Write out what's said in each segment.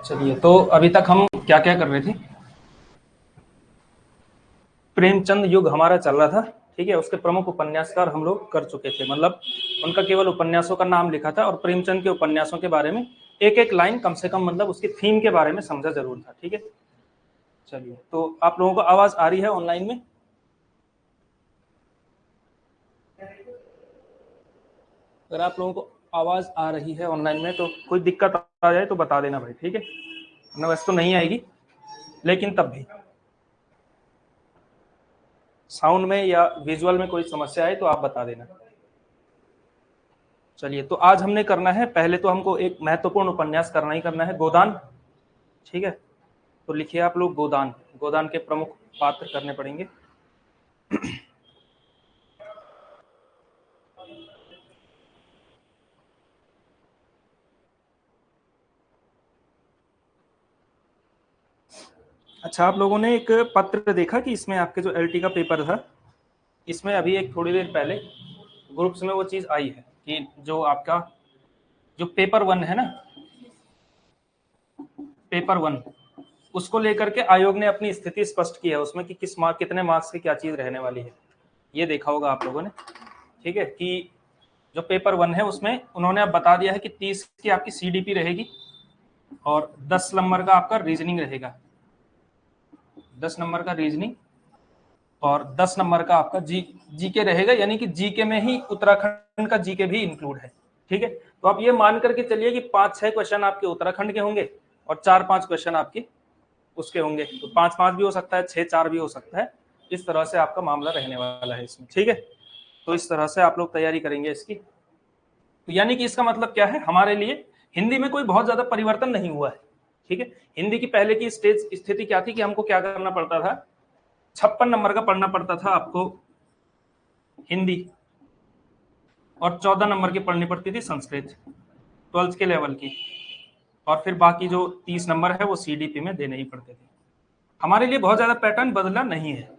चलिए, तो अभी तक हम क्या क्या कर रहे थे? प्रेमचंद युग हमारा चल रहा था, ठीक है। उसके प्रमुख उपन्यासकार हम लोग कर चुके थे, मतलब उनका केवल उपन्यासों का नाम लिखा था, और प्रेमचंद के उपन्यासों के बारे में एक एक लाइन कम से कम, मतलब उसकी थीम के बारे में समझा जरूर था, ठीक है। चलिए, तो आप लोगों को आवाज आ रही है ऑनलाइन में? अगर आप लोगों को आवाज आ रही है ऑनलाइन में, तो कोई दिक्कत आ जाए तो बता देना भाई, ठीक है। ना वैसे तो नहीं आएगी, लेकिन तब भी साउंड में या विजुअल में कोई समस्या है तो आप बता देना। चलिए, तो आज हमने करना है, पहले तो हमको एक महत्वपूर्ण उपन्यास करना ही करना है, गोदान, ठीक है। तो लिखिए आप लोग गोदान। गोदान के प्रमुख पात्र करने पड़ेंगे। अच्छा, आप लोगों ने एक पत्र देखा कि इसमें आपके जो एलटी का पेपर था, इसमें अभी एक थोड़ी देर पहले ग्रुप्स में वो चीज आई है कि जो आपका जो पेपर 1 है ना, पेपर 1, उसको लेकर के आयोग ने अपनी स्थिति स्पष्ट की है उसमें कि कितने मार्क्स की क्या चीज रहने वाली है। ये देखा होगा आप लोगों ने, ठीक है। कि जो पेपर 1 है उसमें उन्होंने अब बता दिया है कि 30 की आपकी सीडीपी रहेगी और 10 नंबर का आपका रीजनिंग रहेगा, 10 नंबर का रीजनिंग और 10 नंबर का आपका जीके रहेगा, यानी कि जीके में ही उत्तराखंड का जीके भी इंक्लूड है, ठीक है। तो आप ये मान करके चलिए कि 5-6 क्वेश्चन आपके उत्तराखंड के होंगे और 4-5 क्वेश्चन आपके उसके होंगे, तो 5-5 भी हो सकता है, 6-4 भी हो सकता है। इस तरह से आपका मामला रहने वाला है इसमें, ठीक है। तो इस तरह से आप लोग तैयारी करेंगे इसकी। तो यानी कि इसका मतलब क्या है, हमारे लिए हिंदी में कोई बहुत ज्यादा परिवर्तन नहीं हुआ है, ठीक है। हिंदी की पहले की स्थिति क्या थी कि हमको क्या करना पड़ता था, 56 नंबर का पढ़ना पड़ता था आपको हिंदी, और 14 नंबर की पढ़नी पड़ती थी संस्कृत 12th के लेवल की, और फिर बाकी जो 30 नंबर है वो सीडीपी में देने ही पड़ते थे। हमारे लिए बहुत ज्यादा पैटर्न बदला नहीं है,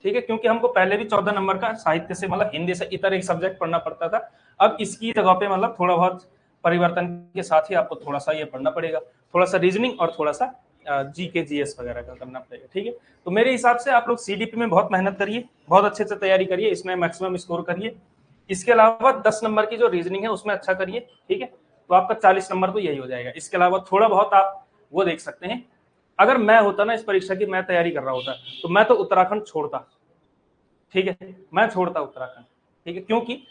ठीक है, क्योंकि हमको पहले भी 14 नंबर का साहित्य से, मतलब हिंदी से इतर एक सब्जेक्ट पढ़ना पड़ता था। अब इसकी जगह पे मतलब थोड़ा बहुत परिवर्तन के साथ ही आपको थोड़ा सा ये पढ़ना पड़ेगा, थोड़ा सा रीजनिंग और थोड़ा सा जीके जीएस वगैरह का करना पड़ेगा, ठीक है। तो मेरे हिसाब से आप लोग सीडीपी में बहुत मेहनत करिए, बहुत अच्छे से तैयारी करिए, इसमें मैक्सिमम स्कोर करिए। इसके अलावा 10 नंबर की जो रीजनिंग है उसमें अच्छा करिए, ठीक है। तो आपका 40 नंबर तो यही हो जाएगा। इसके अलावा थोड़ा बहुत आप वो देख सकते हैं। अगर मैं होता ना इस परीक्षा की, मैं तैयारी कर रहा होता, तो मैं तो उत्तराखंड छोड़ता, ठीक है, मैं छोड़ता उत्तराखंड, ठीक है। क्योंकि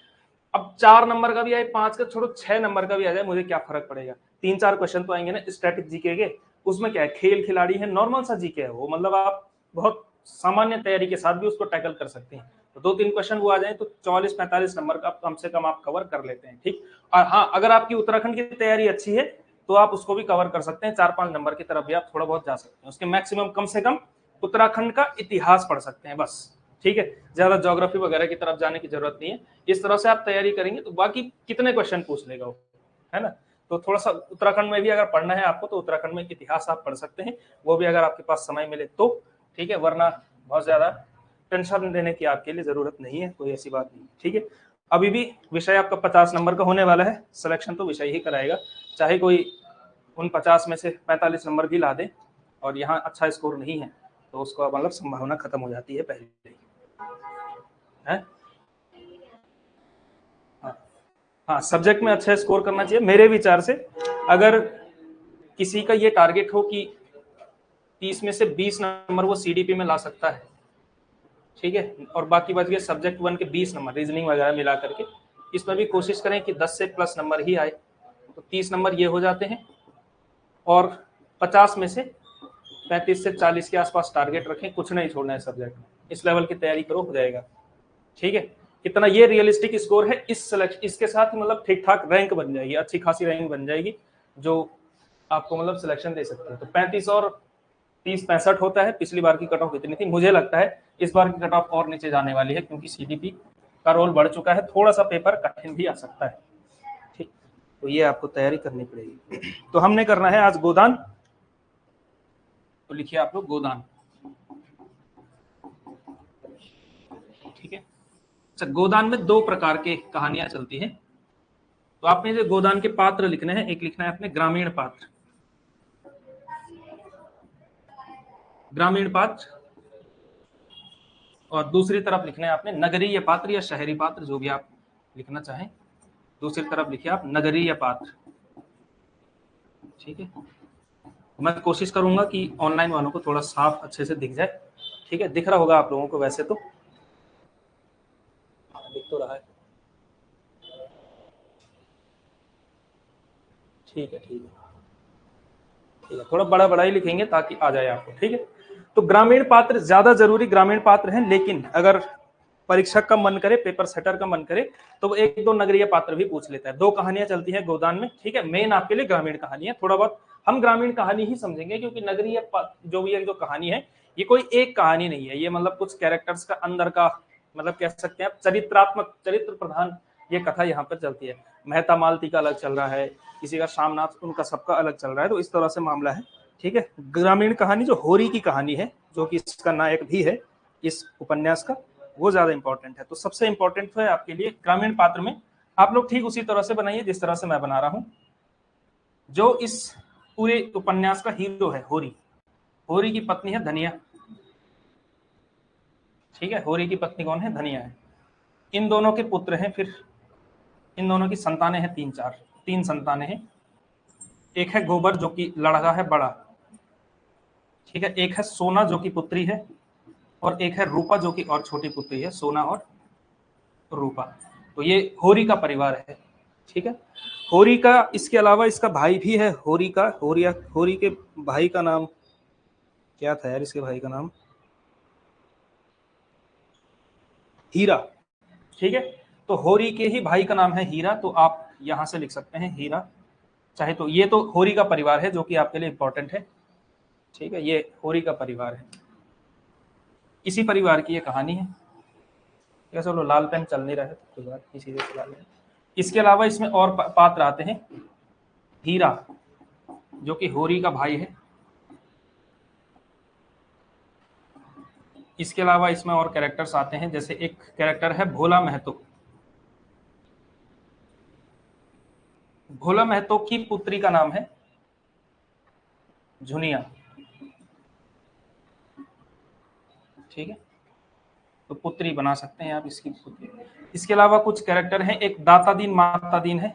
अब 4 नंबर का भी आए, 5 का छोड़ो, 6 नंबर का भी आ जाए, मुझे क्या फर्क पड़ेगा। 3-4 क्वेश्चन तो आएंगे ना स्टैटिक जीके के, उसमें क्या है, खेल खिलाड़ी है, नॉर्मल सा जीके है वो, मतलब आप बहुत सामान्य तैयारी के साथ भी उसको टैकल कर सकते हैं। तो 2-3 क्वेश्चन वो आ जाए तो 44-45 नंबर का कम से कम आप कवर कर लेते हैं, ठीक। और हाँ, अगर आपकी उत्तराखंड की तैयारी अच्छी है तो आप उसको भी कवर कर सकते हैं, 4-5 नंबर की तरफ भी आप थोड़ा बहुत जा सकते हैं। उसके मैक्सिमम कम से कम उत्तराखंड का इतिहास पढ़ सकते हैं बस, ठीक है। ज्यादा ज्योग्राफी वगैरह की तरफ जाने की जरूरत नहीं है। इस तरह से आप तैयारी करेंगे तो बाकी कितने क्वेश्चन पूछ लेगा वो, है ना। तो थोड़ा सा उत्तराखंड में भी अगर पढ़ना है आपको तो उत्तराखंड में इतिहास आप पढ़ सकते हैं, वो भी अगर आपके पास समय मिले तो, ठीक है। वरना बहुत ज्यादा टेंशन लेने की आपके लिए जरूरत नहीं है, कोई ऐसी बात नहीं, ठीक है। अभी भी विषय आपका 50 नंबर का होने वाला है, सिलेक्शन तो विषय ही कराएगा, चाहे कोई उन 50 में से 45 नंबर भी ला दे और यहाँ अच्छा स्कोर नहीं है तो उसको मतलब संभावना खत्म हो जाती है पहले ही, है। हाँ, हाँ, सब्जेक्ट में अच्छा स्कोर करना चाहिए मेरे विचार से। अगर किसी का ये टारगेट हो कि 30 में से 20 नंबर वो सीडीपी में ला सकता है, ठीक है, और बाकी बच गए सब्जेक्ट 1 के 20 नंबर रीजनिंग वगैरह मिला करके, इसमें भी कोशिश करें कि 10 से प्लस नंबर ही आए, तो 30 नंबर ये हो जाते हैं। और 50 में से 35 से 40 के आसपास टारगेट रखें, कुछ नहीं छोड़ना है सब्जेक्ट में, इस लेवल की तैयारी करो, हो जाएगा, ठीक है। कितना ये रियलिस्टिक स्कोर है, इस सिलेक्शन इसके साथ मतलब ठीक ठाक रैंक बन जाएगी, अच्छी खासी रैंक बन जाएगी, जो आपको मतलब सिलेक्शन दे सकते हैं। तो 35 और 30 65 होता है, पिछली बार की कट ऑफ इतनी थी, मुझे लगता है इस बार की कट ऑफ और नीचे जाने वाली है, क्योंकि सीडीपी का रोल बढ़ चुका है, थोड़ा सा पेपर कठिन भी आ सकता है, ठीक। तो ये आपको तैयारी करनी पड़ेगी। तो हमने करना है आज गोदान, तो लिखिए आप लोग गोदान। ठीक है। अच्छा, गोदान में दो प्रकार के कहानियां चलती हैं, तो आपने जो गोदान के पात्र लिखने हैं, एक लिखना है आपने ग्रामीण पात्र, ग्रामीण पात्र, और दूसरी तरफ लिखना है आपने नगरीय पात्र या शहरी पात्र, जो भी आप लिखना चाहें। दूसरी तरफ लिखिए आप नगरीय पात्र। ठीक है, मैं कोशिश करूंगा कि ऑनलाइन वालों को थोड़ा साफ अच्छे से दिख जाए। ठीक है, दिख रहा होगा आप लोगों को वैसे तो, दिख तो रहा है। ठीक है, ठीक है, ठीक है, थोड़ा बड़ा बड़ा ही लिखेंगे ताकि आ जाए आपको। ठीक है, तो ग्रामीण पात्र ज्यादा जरूरी ग्रामीण पात्र हैं, लेकिन अगर परीक्षक का मन करे, पेपर सेटर का मन करे, तो वो एक दो नगरीय पात्र भी पूछ लेता है। दो कहानियां चलती है गोदान में। ठीक है, मेन आपके लिए ग्रामीण कहानी है, थोड़ा बहुत हम ग्रामीण कहानी ही समझेंगे, क्योंकि नगरीय जो भी है जो कहानी है, ये कोई एक कहानी नहीं है, ये मतलब कुछ कैरेक्टर्स का अंदर का, मतलब कह सकते हैं आप चरित्रात्मक, चरित्र प्रधान ये कथा यहाँ पर चलती है। मेहता मालती का अलग चल रहा है, किसी का शामनाथ, उनका सबका अलग चल रहा है, तो इस तरह से मामला है। ठीक है, ग्रामीण कहानी जो होरी की कहानी है, जो कि इसका नायक भी है इस उपन्यास का, वो ज्यादा इंपॉर्टेंट है। तो सबसे इंपॉर्टेंट तो है आपके लिए ग्रामीण पात्र में आप लोग ठीक उसी तरह से बनाइए जिस तरह से मैं बना रहा हूं। जो इस पूरे उपन्यास का हीरो है होरी, होरी की पत्नी है धनिया। ठीक है, होरी की पत्नी कौन है? धनिया है। इन दोनों के पुत्र हैं, फिर इन दोनों की संतानें हैं तीन संतानें हैं। एक है गोबर जो कि लड़का है बड़ा। ठीक है, एक है सोना जो कि पुत्री है, और एक है रूपा जो कि और छोटी पुत्री है, सोना और रूपा। तो ये होरी का परिवार है। ठीक है, होरी का इसके अलावा इसका भाई भी है, होरी का, होरी के भाई का नाम क्या था यार? इसके भाई का नाम हीरा। ठीक है, तो होरी के ही भाई का नाम है हीरा, तो आप यहां से लिख सकते हैं हीरा चाहे तो। ये तो होरी का परिवार है जो कि आपके लिए इंपॉर्टेंट है। ठीक है, ये होरी का परिवार है, इसी परिवार की ये कहानी है। चलो लाल पेन चल नहीं रहा है तो बात इसी से चला लें। इसके अलावा इसमें और पात्र आते हैं। हीरा जो कि होरी का भाई है। इसके अलावा इसमें और कैरेक्टर्स आते हैं, जैसे एक कैरेक्टर है भोला महतो। भोला महतो की पुत्री का नाम है झुनिया। ठीक है, तो पुत्री बना सकते हैं आप इसकी पुत्री। इसके अलावा कुछ कैरेक्टर हैं, एक दातादीन मातादीन है।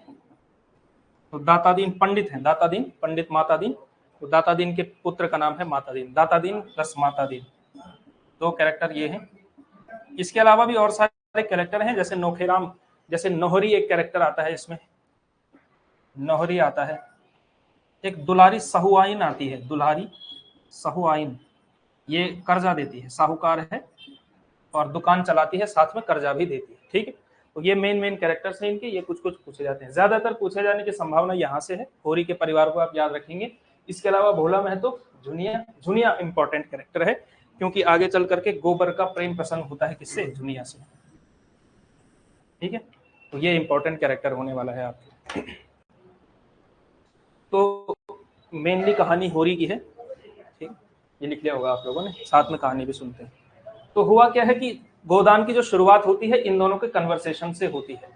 तो दातादीन पंडित है, दातादीन पंडित मातादीन, तो दातादीन के पुत्र का नाम है मातादीन, दातादीन प्लस मातादीन। दो कैरेक्टर ये हैं। इसके अलावा भी और सारे कैरेक्टर हैं, जैसे नोखेराम, जैसे नोहरी एक कैरेक्टर आता है इसमें, नोहरी आता है। एक दुलारी सहुआइन आती है, दुलारी सहुआइन, ये कर्जा देती है, साहूकार है और दुकान चलाती है, साथ में कर्जा भी देती है। ठीक है, तो ये मेन कैरेक्टर्स हैं इनके, ये कुछ पूछे जाते हैं। ज्यादातर पूछे जाने की संभावना यहाँ से है। होरी के परिवार को आप याद रखेंगे। इसके अलावा भोला महतो, झुनिया, झुनिया इंपॉर्टेंट कैरेक्टर है, क्योंकि आगे चल करके गोबर का प्रेम प्रसंग होता है किससे? झुनिया से। ठीक है, तो ये इंपॉर्टेंट कैरेक्टर होने वाला है आपके। तो मेनली कहानी होरी की है। ठीक, ये लिख लिया होगा आप लोगों ने, साथ में कहानी भी सुनते हैं। तो हुआ क्या है कि गोदान की जो शुरुआत होती है इन दोनों के कन्वर्सेशन से होती है,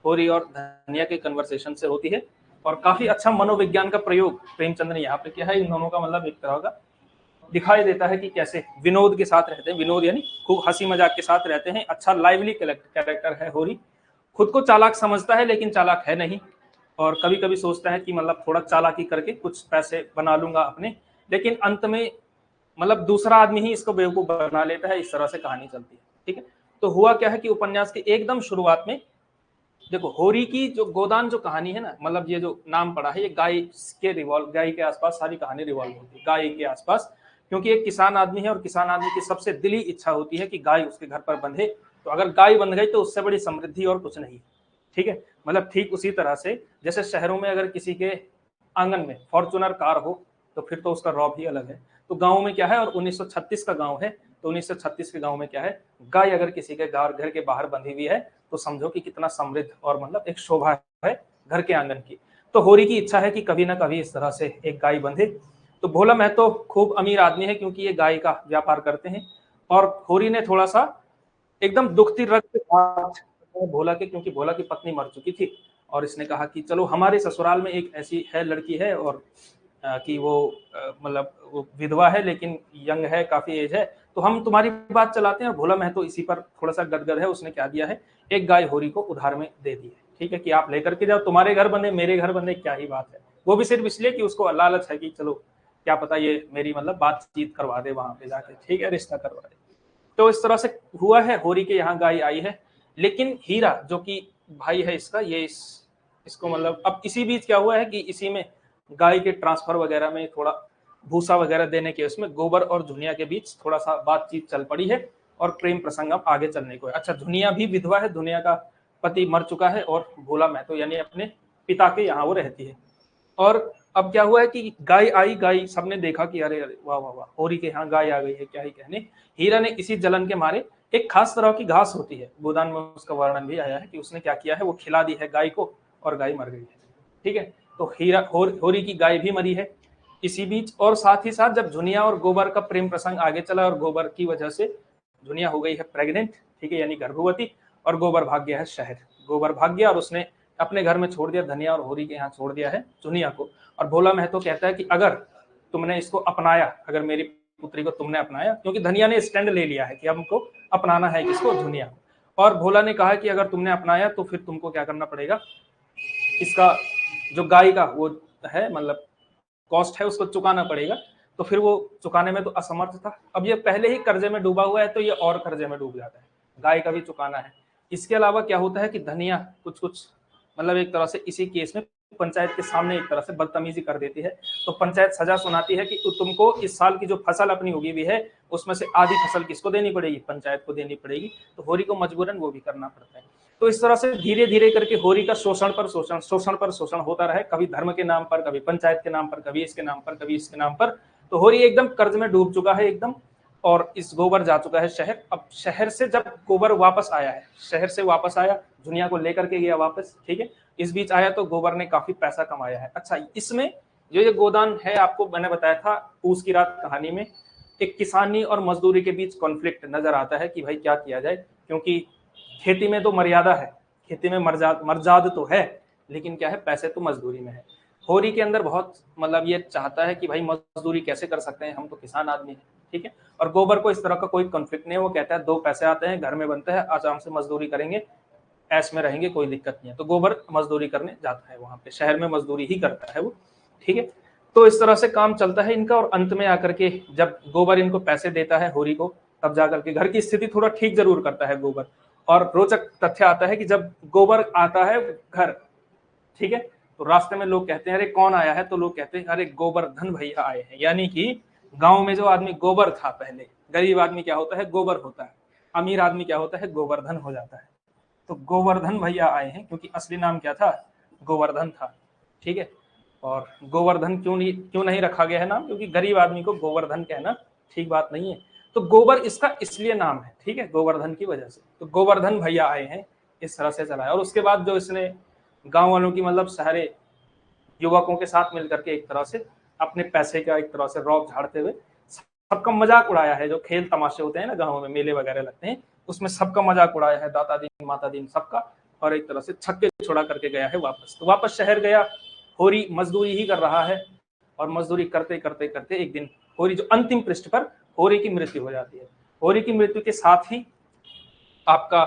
होरी और धनिया के कन्वर्सेशन से होती है, और काफी अच्छा मनोविज्ञान का प्रयोग प्रेमचंद ने यहाँ पे किया है। इन दोनों का मतलब एक तरह का दिखाई देता है कि कैसे विनोद के साथ रहते हैं, विनोद यानी खूब हंसी मजाक के साथ रहते हैं। अच्छा लाइवली कैरेक्टर है होरी, खुद को चालाक समझता है लेकिन चालाक है नहीं, और कभी कभी सोचता है कि मतलब थोड़ा चालाकी करके कुछ पैसे बना लूंगा अपने, लेकिन अंत में मतलब दूसरा आदमी ही इसको बेवकूफ बना लेता है। इस तरह से कहानी चलती है। ठीक है, तो हुआ क्या है कि उपन्यास के एकदम शुरुआत में देखो, होरी की जो गोदान जो कहानी है ना, मतलब ये जो नाम पड़ा है, ये गाय के आसपास सारी कहानी रिवॉल्व होती है, गाय के आसपास, क्योंकि एक किसान आदमी है और किसान आदमी की सबसे दिली इच्छा होती है कि गाय उसके घर पर बंधे। तो अगर गाय बंध गई तो उससे बड़ी समृद्धि और कुछ नहीं। ठीक है, मतलब ठीक उसी तरह से जैसे शहरों में अगर किसी के आंगन में फॉर्चुनर कार हो तो फिर तो उसका रौब ही अलग है। तो गाँव में क्या है, और 1936 का गाँव है, तो 1936 के गाँव में क्या है, गाय अगर किसी के घर के बाहर बंधी हुई है तो समझो कि कितना समृद्ध और मतलब एक शोभा है घर के आंगन की। तो होरी की इच्छा है कि कभी ना कभी इस तरह से एक गाय बंधे, तो भोला महतो खूब अमीर आदमी है क्योंकि ये गाय का व्यापार करते हैं। और होरी ने थोड़ा सा एकदम दुखती रक्त भोला के, क्योंकि भोला की पत्नी मर चुकी थी और इसने कहा कि चलो हमारे ससुराल में एक ऐसी है लड़की है और कि वो मतलब वो विधवा है लेकिन यंग है, काफी एज है, तो हम तुम्हारी बात चलाते हैं। और भोला महतो इसी पर थोड़ा सा गदगद है। उसने क्या दिया है, एक गाय होरी को उधार में दे दी है, ठीक है, कि आप लेकर के जाओ, तुम्हारे घर बंधे मेरे घर बंधे, क्या ही बात है। वो भी सिर्फ इसलिए कि उसको लालच है कि चलो क्या पता ये मेरी मतलब बातचीत करवा दे वहां पे जाके, ठीक है, रिश्ता करवा दे। तो इस तरह से हुआ है, होरी के यहाँ गाय आई है। लेकिन हीरा जो कि भाई है इसका, ये इसको मतलब अब इसी बीच क्या हुआ है कि इसी में गाय के ट्रांसफर वगैरह में थोड़ा भूसा वगैरह देने के उसमें गोबर और धुनिया के बीच थोड़ा सा बातचीत चल पड़ी है और प्रेम प्रसंग अब आगे चलने को है। अच्छा, धुनिया भी विधवा है, धुनिया का पति मर चुका है और भोला महतो यानी अपने पिता के यहाँ वो रहती है। और अब क्या हुआ है कि गाय आई, गाय सबने देखा कि अरे अरे वाह वाह वाह, होरी के यहाँ गाय आ गई है, क्या ही कहने। हीरा ने इसी जलन के मारे, एक खास तरह की घास होती है, गोदान में उसका वर्णन भी आया है कि उसने क्या किया है, वो खिला दी है गाय को और गाय मर गई है, ठीक है। तो हीरा होरी की गाय भी मरी है इसी बीच। और साथ ही साथ जब झुनिया और गोबर का प्रेम प्रसंग आगे चला और गोबर की वजह से झुनिया हो गई है प्रेग्नेंट, ठीक है, यानी गर्भवती, और गोबर भाग गया है शहर। गोबर भाग गया और उसने अपने घर में छोड़ दिया धनिया और होरी के यहाँ छोड़ दिया है झुनिया को। और भोला महतो कहता है कि अगर तुमने इसको अपनाया, अगर मेरी पुत्री को तुमने अपनाया, क्योंकि धनिया ने स्टैंड ले लिया है कि हमको अपनाना है किसको, झुनिया को। और भोला ने कहा कि अगर तुमने अपनाया तो फिर तुमको क्या करना पड़ेगा, इसका जो गाय का वो है मतलब कॉस्ट है उसको चुकाना पड़ेगा। तो फिर वो चुकाने में तो असमर्थ था, अब ये पहले ही कर्जे में डूबा हुआ है तो ये और कर्जे में डूब जाता है, गाय का भी चुकाना है। इसके अलावा क्या होता है कि धनिया कुछ कुछ मतलब एक तरह से इसी केस में पंचायत के सामने एक तरह से बदतमीजी कर देती है। तो पंचायत सजा सुनाती है कि तुमको इस साल की जो फसल अपनी होगी हुई है उसमें से आधी फसल किसको देनी पड़ेगी, पंचायत को देनी पड़ेगी। तो होरी को मजबूरन वो भी करना पड़ता है। तो इस तरह से धीरे धीरे करके होरी का शोषण पर शोषण होता रहा, कभी धर्म के नाम पर, कभी पंचायत के नाम पर, कभी इसके नाम पर, कभी इसके नाम पर। तो होरी एकदम कर्ज में डूब चुका है एकदम। और इस गोबर जा चुका है शहर। अब शहर से जब गोबर वापस आया है, शहर से वापस आया, दुनिया को लेकर के गया वापस, ठीक है, इस बीच आया तो गोबर ने काफी पैसा कमाया है। अच्छा, इसमें जो ये गोदान है, आपको मैंने बताया था पूस की रात कहानी में, एक किसानी और मजदूरी के बीच कॉन्फ्लिक्ट नजर आता है कि भाई क्या किया जाए, क्योंकि खेती में तो मर्यादा है, खेती में मर्जाद तो है, लेकिन क्या है, पैसे तो मजदूरी में है। होरी के अंदर बहुत मतलब ये चाहता है कि भाई मजदूरी कैसे कर सकते हैं, हम तो किसान आदमी हैं, ठीक है। और गोबर को इस तरह का कोई कॉन्फ्लिक्ट नहीं है, वो कहता है दो पैसे आते हैं, घर में बनते हैं, आराम से मजदूरी करेंगे, ऐश में रहेंगे, कोई दिक्कत नहीं है। तो गोबर मजदूरी करने जाता है वहां पे, शहर में मजदूरी ही करता है वो, ठीक है। तो इस तरह से काम चलता है इनका। और अंत में आकर के जब गोबर इनको पैसे देता है होरी को, तब जाकर के घर की स्थिति थोड़ा ठीक जरूर करता है गोबर। और रोचक तथ्य आता है कि जब गोबर आता है घर, ठीक है, तो रास्ते में लोग कहते हैं अरे कौन आया है, तो लोग कहते हैं अरे गोवर्धन भैया आए हैं। यानी कि गांव में जो आदमी गोबर था पहले, गरीब आदमी क्या होता है, गोबर होता है, अमीर आदमी क्या होता है, गोवर्धन हो जाता है। तो गोवर्धन भैया आए हैं, क्योंकि असली नाम क्या था, गोवर्धन था, ठीक है। और गोवर्धन क्यों नहीं रखा गया है नाम, क्योंकि गरीब आदमी को गोवर्धन कहना ठीक बात नहीं है। तो गोबर इसका इसलिए नाम है, ठीक है, गोवर्धन की वजह से। तो गोवर्धन भैया आए हैं, इस तरह से चला है। और उसके बाद जो इसने गांव वालों की मतलब सारे युवकों के साथ मिलकर के एक तरह से अपने पैसे का एक तरह से रौब झाड़ते हुए सबका मजाक उड़ाया है। जो खेल तमाशे होते हैं ना गाँव में, मेले वगैरह लगते हैं, उसमें सबका मजाक उड़ाया है, दाता दिन माता दिन सबका। और एक तरह से छक्के छोड़ा करके गया है वापस। तो वापस शहर गया, होरी मजदूरी ही कर रहा है। और मजदूरी करते करते करते एक दिन होरी जो अंतिम पृष्ठ पर होरी की मृत्यु हो जाती है। होरी की मृत्यु के साथ ही आपका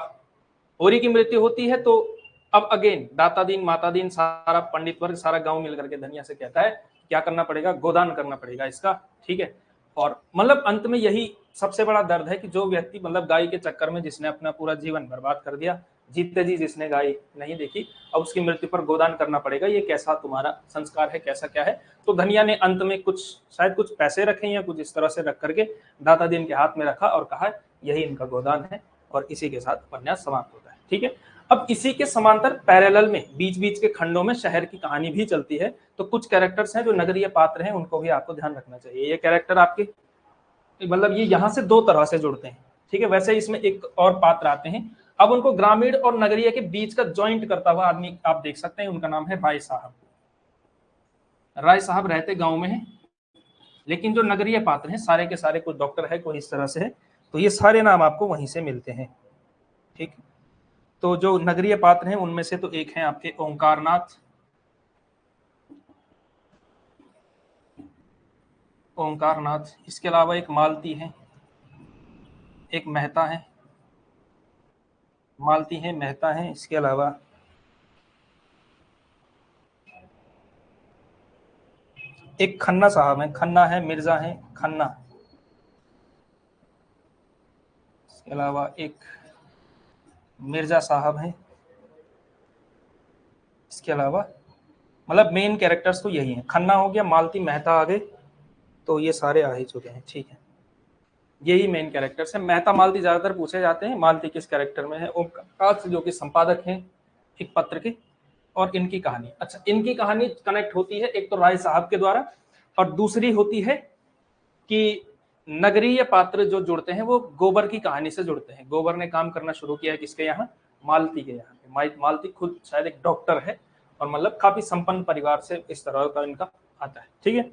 होरी की मृत्यु होती है। तो अब अगेन दाता दिन माता दिन सारा पंडित वर्ग सारा गांव मिलकर के धनिया से कहता है क्या करना पड़ेगा, गोदान करना पड़ेगा इसका, ठीक है। और मतलब अंत में यही सबसे बड़ा दर्द है कि जो व्यक्ति मतलब गाय के चक्कर में जिसने अपना पूरा जीवन बर्बाद कर दिया, जीते जी जिसने गाय नहीं देखी, अब उसकी मृत्यु पर गोदान करना पड़ेगा, ये कैसा तुम्हारा संस्कार है, कैसा क्या है। तो धनिया ने अंत में कुछ शायद कुछ पैसे रखे या कुछ इस तरह से रख करके दाता दिन के हाथ में रखा और कहा यही इनका गोदान है। और इसी के साथ उपन्यास समाप्त होता है, ठीक है। अब इसी के समांतर पैरेलल में बीच बीच के खंडों में शहर की कहानी भी चलती है। तो कुछ कैरेक्टर्स हैं जो नगरीय पात्र हैं, उनको भी आपको ध्यान रखना चाहिए। ये कैरेक्टर आपके मतलब ये यहाँ से दो तरह से जुड़ते हैं, ठीक है। वैसे इसमें एक और पात्र आते हैं, अब उनको ग्रामीण और नगरीय के बीच का ज्वाइंट करता हुआ आदमी आप देख सकते हैं, उनका नाम है राय साहब। राय साहब रहते गांव में हैं, लेकिन जो नगरीय पात्र हैं सारे के सारे, कोई डॉक्टर है, कोई इस तरह से है, तो ये सारे नाम आपको वहीं से मिलते हैं। ठीक, तो जो नगरीय पात्र हैं उनमें से तो एक है आपके ओंकारनाथ, ओंकारनाथ, इसके अलावा एक मालती है, एक मेहता है, मालती है, मेहता है, इसके अलावा एक खन्ना साहब है, खन्ना है, मिर्जा है, खन्ना, इसके अलावा एक मिर्जा साहब हैं, इसके अलावा मतलब मेन कैरेक्टर्स तो यही हैं, खन्ना हो गया, मालती, मेहता आ गए, तो ये सारे आ ही चुके हैं। ठीक है, यही मेन कैरेक्टर्स हैं। मेहता मालती ज्यादातर पूछे जाते हैं, मालती किस कैरेक्टर में है, ओमकात जो कि संपादक हैं एक पत्र के, और इनकी कहानी, अच्छा इनकी कहानी कनेक्ट होती है एक तो राय साहब के द्वारा, और दूसरी होती है कि नगरीय पात्र जो जुड़ते हैं वो गोबर की कहानी से जुड़ते हैं। गोबर ने काम करना शुरू किया है किसके यहाँ, मालती के यहाँ पे। मालती खुद शायद एक डॉक्टर है, और मतलब काफी संपन्न परिवार से इस तरह का इनका आता है। ठीक है,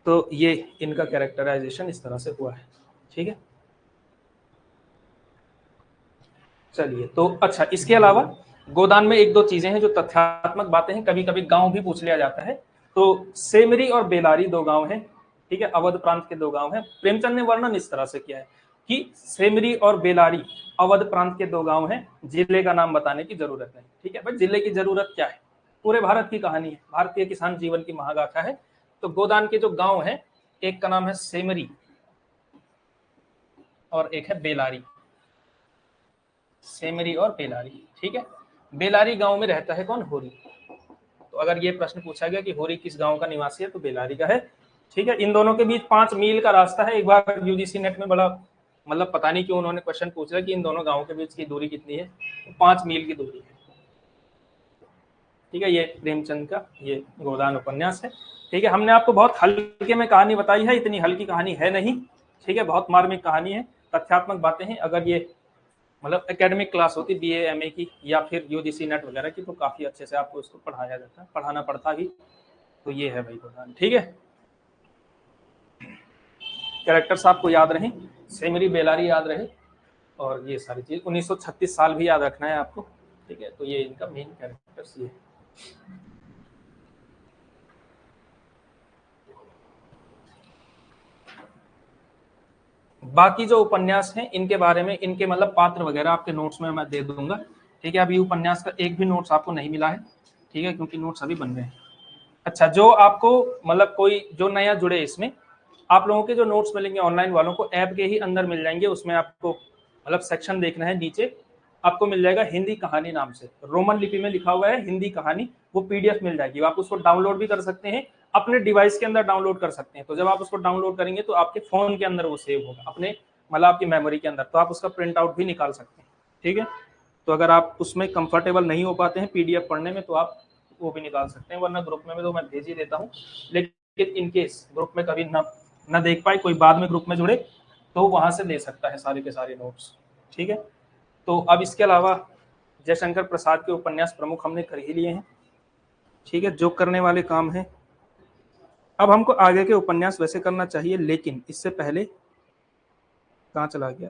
तो ये इनका कैरेक्टराइजेशन इस तरह से हुआ है। ठीक है, चलिए, तो अच्छा इसके अलावा गोदान में एक दो चीजें हैं जो तथ्यात्मक बातें हैं, कभी कभी गांव भी पूछ लिया जाता है। तो सेमरी और बेलारी दो गांव हैं, ठीक है, अवध प्रांत के दो गांव हैं। प्रेमचंद ने वर्णन इस तरह से किया है कि सेमरी और बेलारी अवध प्रांत के दो गांव हैं, जिले का नाम बताने की जरूरत नहीं। ठीक है भाई, जिले की जरूरत क्या है, पूरे भारत की कहानी है, भारतीय किसान जीवन की महागाथा है। तो गोदान के जो गांव है, एक का नाम है सेमरी और एक है बेलारी, सेमरी और बेलारी। ठीक है, बेलारी गांव में रहता है कौन, होरी। तो अगर ये प्रश्न पूछा गया कि होरी किस गांव का निवासी है, तो बेलारी का है। ठीक है, इन दोनों के बीच 5 मील का रास्ता है। एक बार यूजीसी नेट में बड़ा मतलब पता नहीं क्यों उन्होंने क्वेश्चन पूछा कि इन दोनों गांवों के बीच की दूरी कितनी है, तो 5 मील की दूरी है। ठीक है, ये प्रेमचंद का ये गोदान उपन्यास है। ठीक है, हमने आपको बहुत हल्के में कहानी बताई है, इतनी हल्की कहानी है नहीं। ठीक है, बहुत मार्मिक कहानी है, तथ्यात्मक बातें हैं। अगर ये मतलब एकेडमिक क्लास होती बीए एमए की या फिर यूजीसी नेट वगैरह की, तो काफी अच्छे से आपको इसको पढ़ाया जाता है, पढ़ाना पड़ता भी। तो ये है भाई गोदान। ठीक है, कैरेक्टर्स आपको याद रहे, सेमरी बेलारी याद रहे, और ये सारी चीज 1936 साल भी याद रखना है आपको। ठीक है, तो ये इनका मेन कैरेक्टर्स ये। बाकी जो उपन्यास हैं इनके बारे में, इनके मतलब पात्र वगैरह आपके नोट्स में मैं दे दूंगा। ठीक है, अभी उपन्यास का एक भी नोट्स आपको नहीं मिला है। ठीक है, क्योंकि नोट्स अभी बन रहे हैं। अच्छा, जो आपको मतलब कोई जो नया जुड़े इसमें, आप लोगों के जो नोट्स मिलेंगे ऑनलाइन वालों को ऐप के ही अंदर मिल जाएंगे। उसमें आपको मतलब सेक्शन देखना है, नीचे आपको मिल जाएगा हिंदी कहानी नाम से, रोमन लिपि में लिखा हुआ है हिंदी कहानी। वो पीडीएफ मिल जाएगी, आप उसको डाउनलोड भी कर सकते हैं, अपने डिवाइस के अंदर डाउनलोड कर सकते हैं। तो जब आप उसको डाउनलोड करेंगे तो आपके फोन के अंदर वो सेव होगा, अपने मतलब आपकी मेमोरी के अंदर, तो आप उसका प्रिंट आउट भी निकाल सकते हैं। ठीक है, तो अगर आप उसमें कंफर्टेबल नहीं हो पाते हैं पीडीएफ पढ़ने में, तो आप वो भी निकाल सकते हैं, वरना ग्रुप में तो मैं भेज ही देता हूँ। लेकिन इनकेस ग्रुप में कभी ना देख पाए कोई, बाद में ग्रुप में जुड़े, तो वहां से ले सकता है सारे के सारे नोट्स। ठीक है, तो अब इसके अलावा जयशंकर प्रसाद के उपन्यास प्रमुख हमने कर ही लिए हैं। ठीक है, जो करने वाले काम है, अब हमको आगे के उपन्यास वैसे करना चाहिए, लेकिन इससे पहले कहाँ चला गया,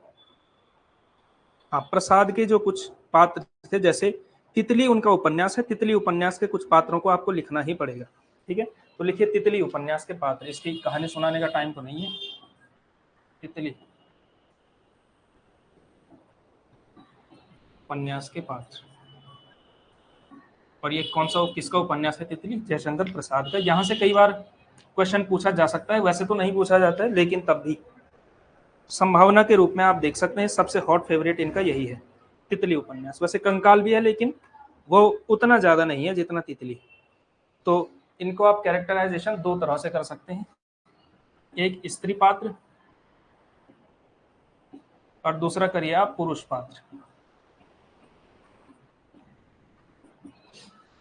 हाँ, प्रसाद के जो कुछ पात्र थे, जैसे तितली उनका उपन्यास है, तितली उपन्यास के कुछ पात्रों को आपको लिखना ही पड़ेगा। ठीक है, तो लिखिए तितली उपन्यास के पात्र। इसकी कहानी सुनाने का टाइम तो नहीं है। तितली उपन्यास के पात्र, और ये कौन सा किसका उपन्यास है, तितली जयशंकर प्रसाद का। यहाँ से कई बार क्वेश्चन पूछा जा सकता है, वैसे तो नहीं पूछा जाता है, लेकिन तब भी संभावना के रूप में आप देख सकते हैं। सबसे हॉट फेवरेट इनका यही है, तितली उपन्यास। वैसे कंकाल भी है, लेकिन वो उतना ज्यादा नहीं है जितना तितली। तो इनको आप कैरेक्टराइजेशन दो तरह से कर सकते हैं, एक स्त्री पात्र और दूसरा करिए आप पुरुष पात्र।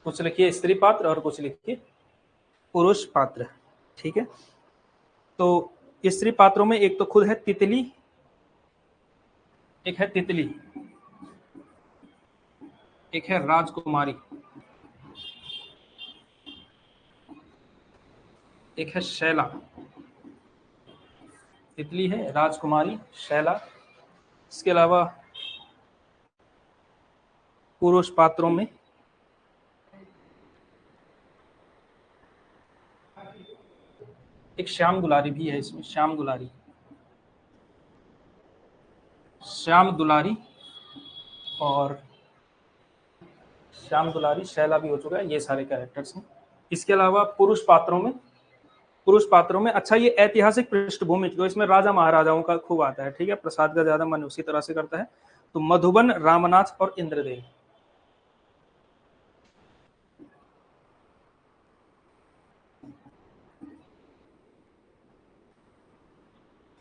कुछ लिखिए स्त्री पात्र और कुछ लिखिए पुरुष पात्र। ठीक है, तो स्त्री पात्रों में एक तो खुद है तितली, एक है तितली, एक है राजकुमारी, एक है शैला, तितली है, राजकुमारी, शैला। इसके अलावा पुरुष पात्रों में एक श्याम दुलारी भी है, इसमें श्याम दुलारी, श्याम दुलारी और श्याम दुलारी, शैला भी हो चुका है, ये सारे कैरेक्टर्स हैं। इसके अलावा पुरुष पात्रों में अच्छा, ये ऐतिहासिक पृष्ठभूमि, जो इसमें राजा महाराजाओं का खूब आता है, ठीक है, प्रसाद का ज्यादा मन उसी तरह से करता है। तो मधुबन, रामनाथ और इंद्रदेव।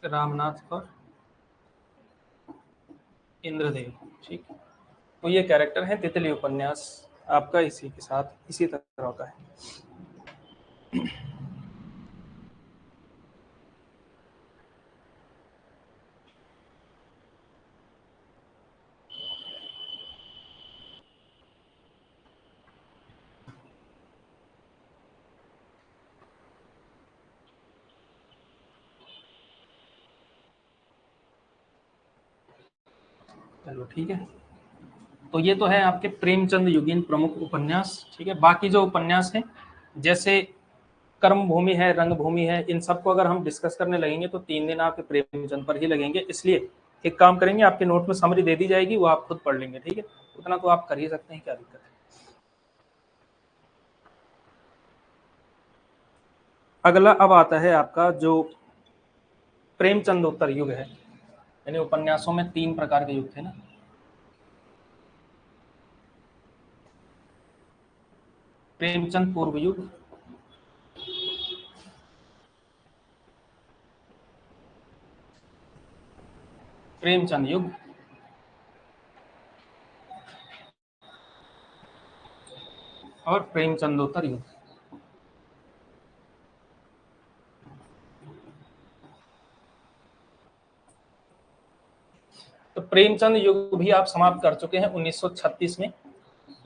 रामनाथ और इंद्रदेव, ठीक। तो ये कैरेक्टर है तितली उपन्यास आपका, इसी के साथ इसी तरह का है। चलो ठीक है, तो ये तो है आपके प्रेमचंद युगीन प्रमुख उपन्यास, ठीक है। बाकी जो उपन्यास हैं, जैसे कर्म भूमि है, रंग भूमि है, इन सबको अगर हम डिस्कस करने लगेंगे तो 3 दिन आपके प्रेमचंद पर ही लगेंगे। इसलिए एक काम करेंगे, आपके नोट में समरी दे दी जाएगी, वो आप खुद पढ़ लेंगे, ठीक है। उतना तो आप कर ही सकते हैं, क्या दिक्कत है। अगला अब आता है आपका जो प्रेमचंदोत्तर युग है, यानी उपन्यासों में 3 प्रकार के युग थे ना। प्रेमचंद पूर्व युग, प्रेमचंद युग और प्रेमचंदोत्तर युग। तो प्रेमचंद युग भी आप समाप्त कर चुके हैं 1936 में,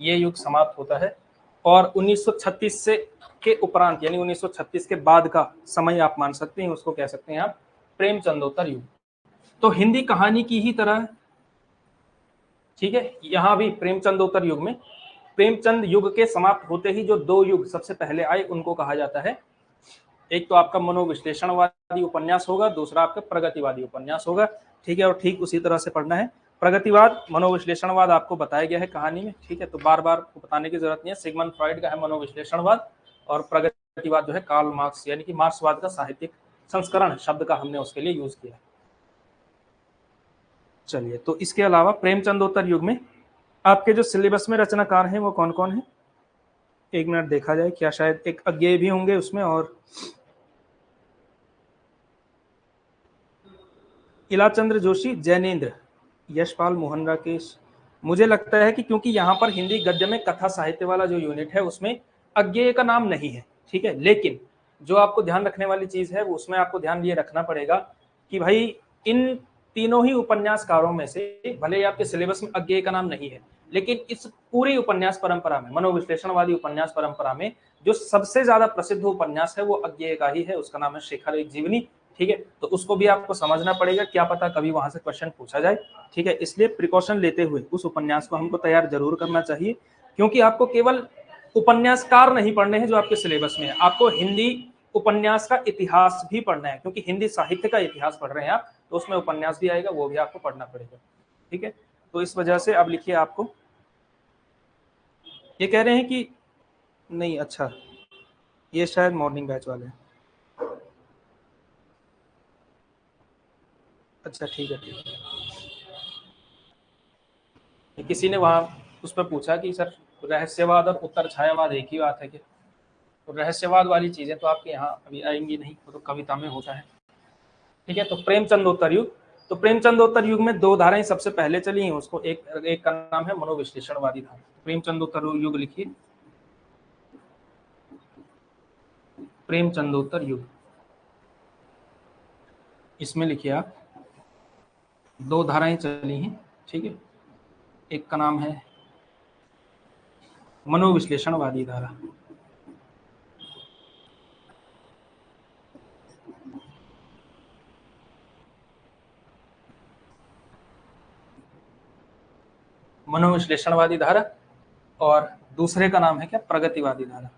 ये युग समाप्त होता है। और 1936 से के उपरांत, यानी 1936 के बाद का समय आप मान सकते हैं, उसको कह सकते हैं आप प्रेमचंदोत्तर युग। तो हिंदी कहानी की ही तरह, ठीक है, यहां भी प्रेमचंदोत्तर युग में प्रेमचंद युग के समाप्त होते ही जो 2 युग सबसे पहले आए, उनको कहा जाता है, एक तो आपका मनोविश्लेषणवादी उपन्यास होगा, दूसरा आपका प्रगतिवादी उपन्यास होगा, ठीक है। और ठीक उसी तरह से पढ़ना है। प्रगतिवाद, मनोविश्लेषणवाद आपको बताया गया है कहानी में, ठीक है, तो बार बार बताने की जरूरत नहीं है। सिगमंड फ्रॉइड का है मनोविश्लेषणवाद, और प्रगतिवाद जो है कार्ल मार्क्स, यानी कि मार्क्सवाद का साहित्यिक संस्करण शब्द का हमने उसके लिए यूज किया। चलिए, तो इसके अलावा प्रेमचंदोत्तर युग में आपके जो सिलेबस में रचनाकार हैं वो कौन कौन है, 1 मिनट देखा जाए, क्या शायद एक अज्ञेय भी होंगे उसमें, और इलाचंद्र जोशी, जैनेन्द्र, यशपाल, मोहन राकेश। मुझे लगता है कि क्योंकि यहाँ पर हिंदी गद्य में कथा साहित्य वाला जो यूनिट है उसमें अज्ञेय का नाम नहीं है, ठीक है। लेकिन जो आपको ध्यान रखने वाली चीज है, वो उसमें आपको ध्यान ये रखना पड़ेगा कि भाई इन तीनों ही उपन्यासकारों में से भले ही आपके सिलेबस में अज्ञेय का नाम नहीं है, लेकिन इस पूरी उपन्यास परंपरा में, मनोविश्लेषणवादी उपन्यास परंपरा में जो सबसे ज्यादा प्रसिद्ध उपन्यास है वो अज्ञेय का ही है, उसका नाम है शेखर एक जीवनी, ठीक है। तो उसको भी आपको समझना पड़ेगा, क्या पता कभी वहां से क्वेश्चन पूछा जाए, ठीक है। इसलिए प्रिकॉशन लेते हुए उस उपन्यास को हमको तैयार जरूर करना चाहिए, क्योंकि आपको केवल उपन्यासकार नहीं पढ़ने हैं जो आपके सिलेबस में है, आपको हिंदी उपन्यास का इतिहास भी पढ़ना है, क्योंकि हिंदी साहित्य का इतिहास पढ़ रहे हैं आप, तो उसमें उपन्यास भी आएगा, वो भी आपको पढ़ना पड़ेगा, ठीक है। तो इस वजह से अब लिखिए, आपको ये कह रहे हैं कि नहीं, अच्छा, ये शायद मॉर्निंग बैच वाले हैं। अच्छा ठीक है, ठीक है। किसी ने वहां उस पर पूछा कि सर रहस्यवाद और उत्तर छायावाद एक ही बात है क्या? तो रहस्यवाद वाली चीजें तो आपके यहाँ अभी आएंगी नहीं, वो तो कविता में होता है, ठीक है। तो प्रेमचंदोत्तर युग, तो प्रेमचंदोत्तर युग में 2 धाराएं सबसे पहले चली हैं, उसको एक का नाम है मनोविश्लेषणवादी धारा। प्रेमचंदोत्तर युग लिखिए, प्रेमचंदोत्तर युग, इसमें लिखिए आप 2 धाराएं चली हैं, ठीक है। एक का नाम है मनोविश्लेषणवादी धारा, मनोविश्लेषणवादी धारा, और दूसरे का नाम है क्या, प्रगतिवादी धारा।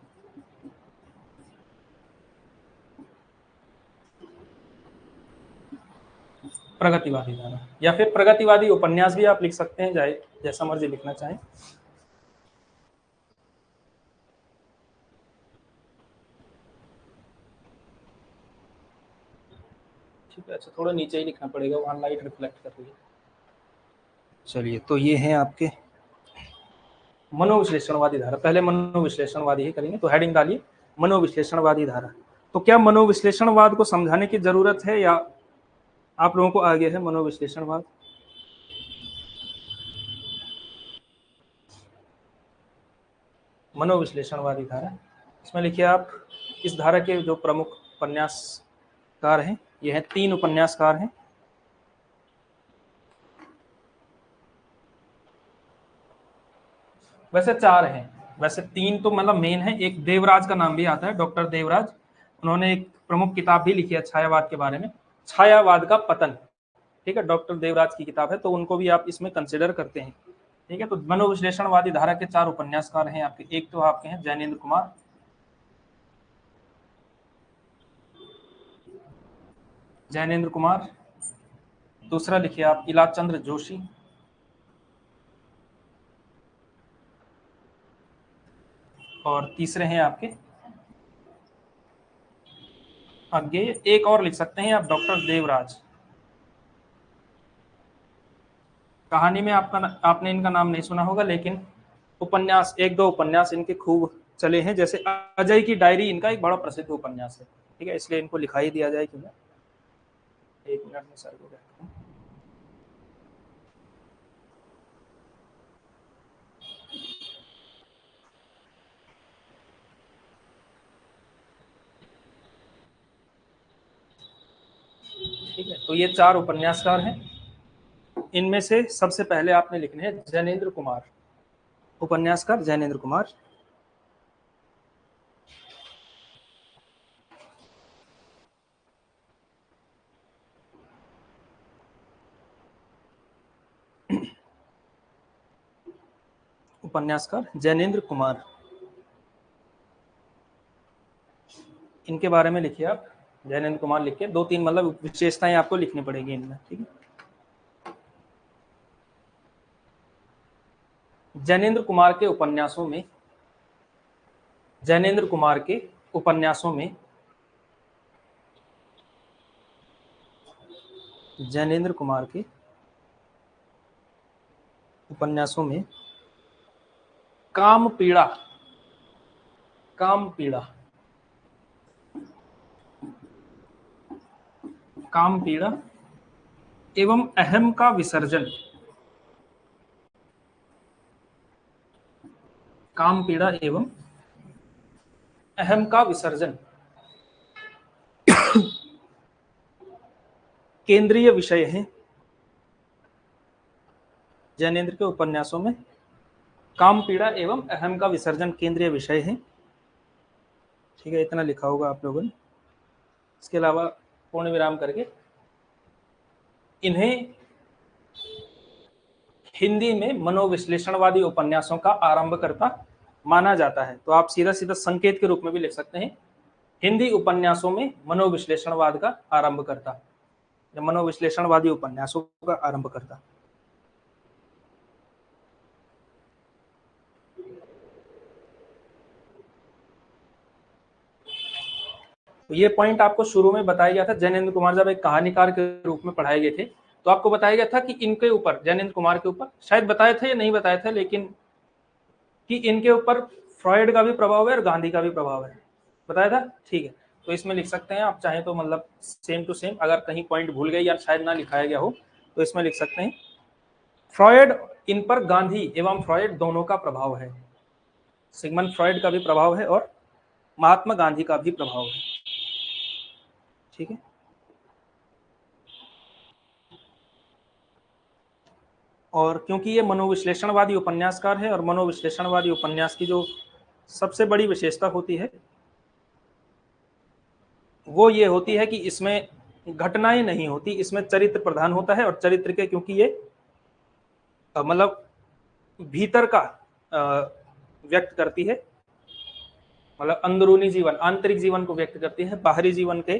प्रगतिवादी धारा या फिर प्रगतिवादी उपन्यास भी आप लिख सकते हैं, चाहे जैसा मर्जी लिखना चाहें। ठीक है, अच्छा थोड़ा नीचे ही लिखना पड़ेगा, वहां लाइट रिफ्लेक्ट कर रही है। चलिए, तो ये हैं आपके मनोविश्लेषणवादी धारा। पहले मनोविश्लेषणवादी ही करेंगे, तो हेडिंग डालिए मनोविश्लेषणवादी धारा। तो क्या मनोविश्लेषणवाद को समझाने की जरूरत है या आप लोगों को आगे है मनोविश्लेषणवाद? मनोविश्लेषणवादी धारा, इसमें लिखिए आप इस धारा के जो प्रमुख उपन्यासकार हैं, ये हैं 3 उपन्यासकार हैं। वैसे 4 हैं, वैसे 3 तो मतलब मेन है। एक देवराज का नाम भी आता है, डॉक्टर देवराज, उन्होंने एक प्रमुख किताब भी लिखी है छायावाद के बारे में, छायावाद का पतन। ठीक है, डॉक्टर देवराज की किताब है, तो उनको भी आप इसमें कंसिडर करते हैं। ठीक है, तो मनोविश्लेषणवादी धारा के 4 उपन्यासकार हैं आपके। एक तो आपके हैं जैनेन्द्र कुमार, जैनेन्द्र कुमार। दूसरा लिखिए आप इलाज चंद्र जोशी, और तीसरे हैं आपके आगे एक और लिख सकते हैं आप, डॉक्टर देवराज। कहानी में आपने इनका नाम नहीं सुना होगा, लेकिन उपन्यास, 1-2 उपन्यास इनके खूब चले हैं। जैसे अजय की डायरी इनका एक बड़ा प्रसिद्ध उपन्यास है। ठीक है, इसलिए इनको लिखा ही दिया जाए। क्यों ना, 1 मिनट में सर को कहता हूँ। ठीक है, तो ये 4 उपन्यासकार हैं। इनमें से सबसे पहले आपने लिखने हैं जैनेन्द्र कुमार, उपन्यासकार जैनेन्द्र कुमार। उपन्यासकार जैनेन्द्र कुमार, इनके बारे में लिखिए आप। जैनेन्द्र कुमार लिख के 2-3 मतलब विशेषताएं आपको लिखनी पड़ेगी इनमें। ठीक है, जैनेन्द्र कुमार के उपन्यासों में, जैनेन्द्र कुमार के उपन्यासों में, जैनेन्द्र कुमार के उपन्यासों में काम पीड़ा, काम पीड़ा, काम पीड़ा एवं अहम का विसर्जन, काम पीड़ा एवं अहम का विसर्जन केंद्रीय विषय है। जैनेन्द्र के उपन्यासों में काम पीड़ा एवं अहम का विसर्जन केंद्रीय विषय है। ठीक है, इतना लिखा होगा आप लोगों ने। इसके अलावा पूर्ण विराम करके इन्हें हिंदी में मनोविश्लेषणवादी उपन्यासों का आरंभकर्ता माना जाता है। तो आप सीधा सीधा संकेत के रूप में भी लिख सकते हैं, हिंदी उपन्यासों में मनोविश्लेषणवाद का आरंभकर्ता, या मनोविश्लेषणवादी उपन्यासों का आरंभकर्ता। तो ये पॉइंट आपको शुरू में बताया गया था। जैनेन्द्र कुमार जब एक कहानीकार के रूप में पढ़ाए गए थे, तो आपको बताया गया था कि इनके ऊपर, जैनेन्द्र कुमार के ऊपर, शायद बताया था या नहीं बताया था, लेकिन कि इनके ऊपर फ्रॉइड का भी प्रभाव है और गांधी का भी प्रभाव है, बताया था। ठीक है, तो इसमें लिख सकते हैं आप चाहें तो, मतलब सेम टू सेम। अगर कहीं पॉइंट भूल गए या शायद ना लिखाया गया हो, तो इसमें लिख सकते हैं फ्रॉइड, इन पर गांधी एवं फ्रॉइड दोनों का प्रभाव है। सिगमंड फ्रॉइड का भी प्रभाव है और महात्मा गांधी का भी प्रभाव है। ठीक है, और क्योंकि ये मनोविश्लेषणवादी उपन्यासकार है, और मनोविश्लेषणवादी उपन्यास की जो सबसे बड़ी विशेषता होती है वो ये होती है कि इसमें घटनाएं नहीं होती, इसमें चरित्र प्रधान होता है। और चरित्र के, क्योंकि ये मतलब भीतर का व्यक्त करती है, मतलब अंदरूनी जीवन, आंतरिक जीवन को व्यक्त करती है। बाहरी जीवन के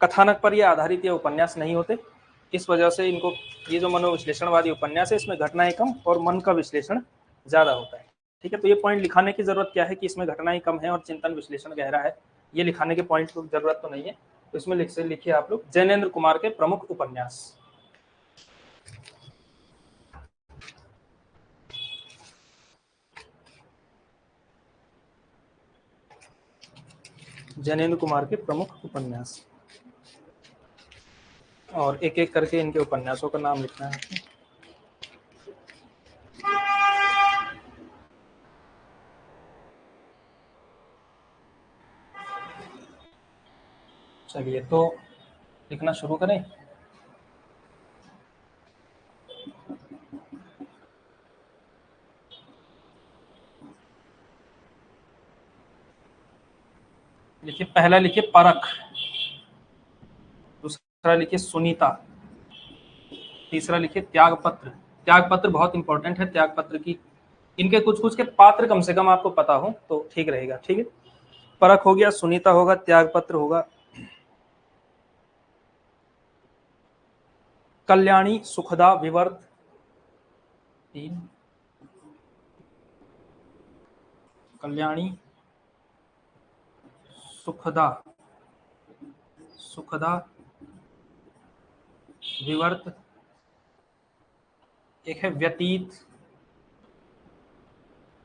कथानक पर ये आधारित ये उपन्यास नहीं होते। इस वजह से इनको, ये जो मनोविश्लेषणवादी उपन्यास है इसमें घटनाएं कम और मन का विश्लेषण ज्यादा होता है। ठीक है, तो ये पॉइंट लिखाने की जरूरत क्या है कि इसमें घटनाएं कम है और चिंतन विश्लेषण गहरा है, ये लिखाने के पॉइंट की जरूरत तो नहीं है। तो इसमें लिखिए आप लोग जैनेन्द्र कुमार के प्रमुख उपन्यास। जैनेन्द्र कुमार के प्रमुख उपन्यास, और एक एक करके इनके उपन्यासों का नाम लिखना है। चलिए तो लिखना शुरू करें। लिखिए, पहला लिखिए परख, दूसरा लिखिए सुनीता, तीसरा लिखिए त्यागपत्र। त्यागपत्र बहुत इंपॉर्टेंट है, त्यागपत्र की इनके कुछ कुछ के पात्र कम से कम आपको पता हो तो ठीक रहेगा। ठीक है, परख हो गया, सुनीता होगा, त्यागपत्र होगा, कल्याणी सुखदा विवर्त, तीन, कल्याणी सुखदा, सुखदा विवर्त, एक है व्यतीत,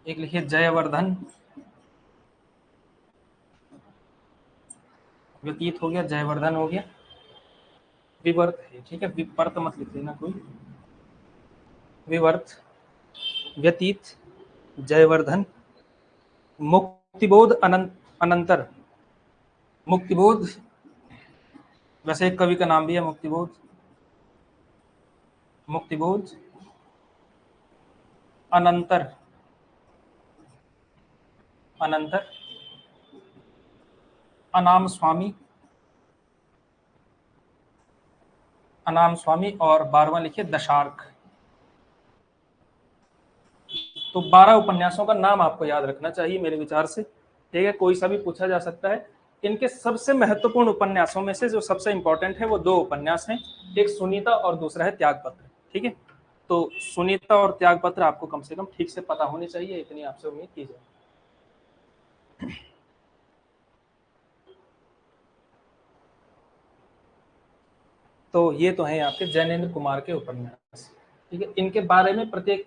एक लिखिए जयवर्धन, व्यतीत हो गया, जयवर्धन हो गया, विवर्त है। ठीक है, विपर्त मत लिख लेना कोई, विवर्त, व्यतीत, जयवर्धन, मुक्तिबोध, अनंतर, मुक्तिबोध वैसे एक कवि का नाम भी है मुक्तिबोध, मुक्तिबोध, अनंतर, अनंतर, अनाम स्वामी, अनाम स्वामी, और 12वां लिखिए दशार्क। तो 12 उपन्यासों का नाम आपको याद रखना चाहिए मेरे विचार से। ठीक है, कोई सा भी पूछा जा सकता है। इनके सबसे महत्वपूर्ण उपन्यासों में से जो सबसे इंपॉर्टेंट है वो दो उपन्यास हैं, एक सुनीता और दूसरा है त्यागपत्र। ठीक है, तो सुनीता और त्यागपत्र आपको कम से कम ठीक से पता होनी चाहिए, इतनी आपसे उम्मीद की जाए। तो ये तो है आपके जैनेन्द्र कुमार के उपन्यास। ठीक है, इनके बारे में प्रत्येक